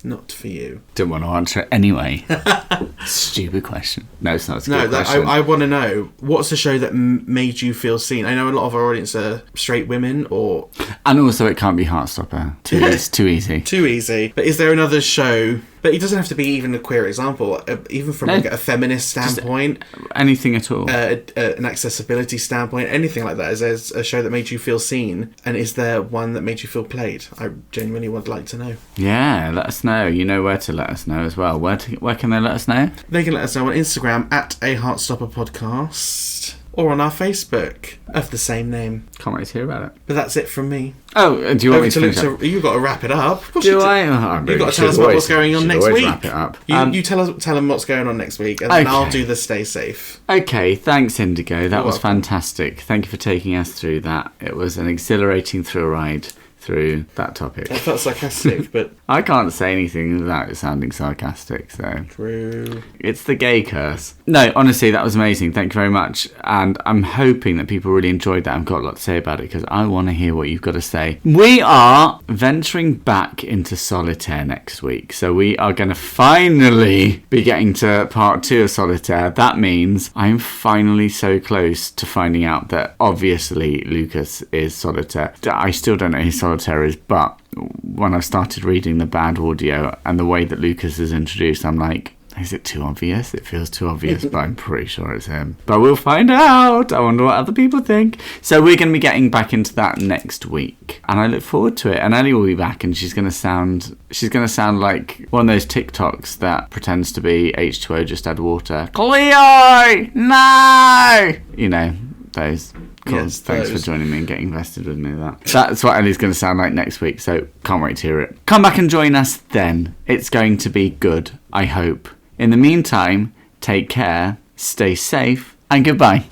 not for you? Didn't want to answer it anyway. Stupid question. No, it's not a good question. I want to know, what's a show that made you feel seen? I know a lot of our audience are straight women, or... And also it can't be Heartstopper. It's too easy. Too easy. But is there another show... But it doesn't have to be even a queer example, even from like a feminist standpoint. Anything at all. An accessibility standpoint, anything like that. Is there a show that made you feel seen? And is there one that made you feel played? I genuinely would like to know. Yeah, let us know. You know where to let us know as well. Where can they let us know? They can let us know on Instagram at A Heartstopper Podcast. Or on our Facebook of the same name. Can't wait to hear about it. But that's it from me. Oh, do you want me to finish up? You've got to wrap it up. Do I? You've got to tell us about what's going on next week. Wrap it up. You tell them what's going on next week, and then I'll do the stay safe. Okay, thanks, Indigo. That was fantastic. Thank you for taking us through that. It was an exhilarating thrill ride through that topic. I felt sarcastic, but... I can't say anything without it sounding sarcastic, so... True. It's the gay curse. No, honestly, that was amazing. Thank you very much. And I'm hoping that people really enjoyed that. I've got a lot to say about it, because I want to hear what you've got to say. We are venturing back into solitaire next week, so we are going to finally be getting to part 2 of solitaire. That means I'm finally so close to finding out that obviously Lucas is solitaire. I still don't know who solitaire is, but when I started reading the bad audio and the way that Lucas is introduced, I'm like, is it too obvious? It feels too obvious, but I'm pretty sure it's him. But we'll find out. I wonder what other people think. So we're going to be getting back into that next week, and I look forward to it. And Ellie will be back, and she's going to sound like one of those TikToks that pretends to be H2O just add water. Cleo, no, you know those. Cool. Yes, thanks for joining me and getting invested with me in that. That's what Ellie's going to sound like next week, so can't wait to hear it. Come back and join us then. It's going to be good, I hope. In the meantime, take care, stay safe, and goodbye.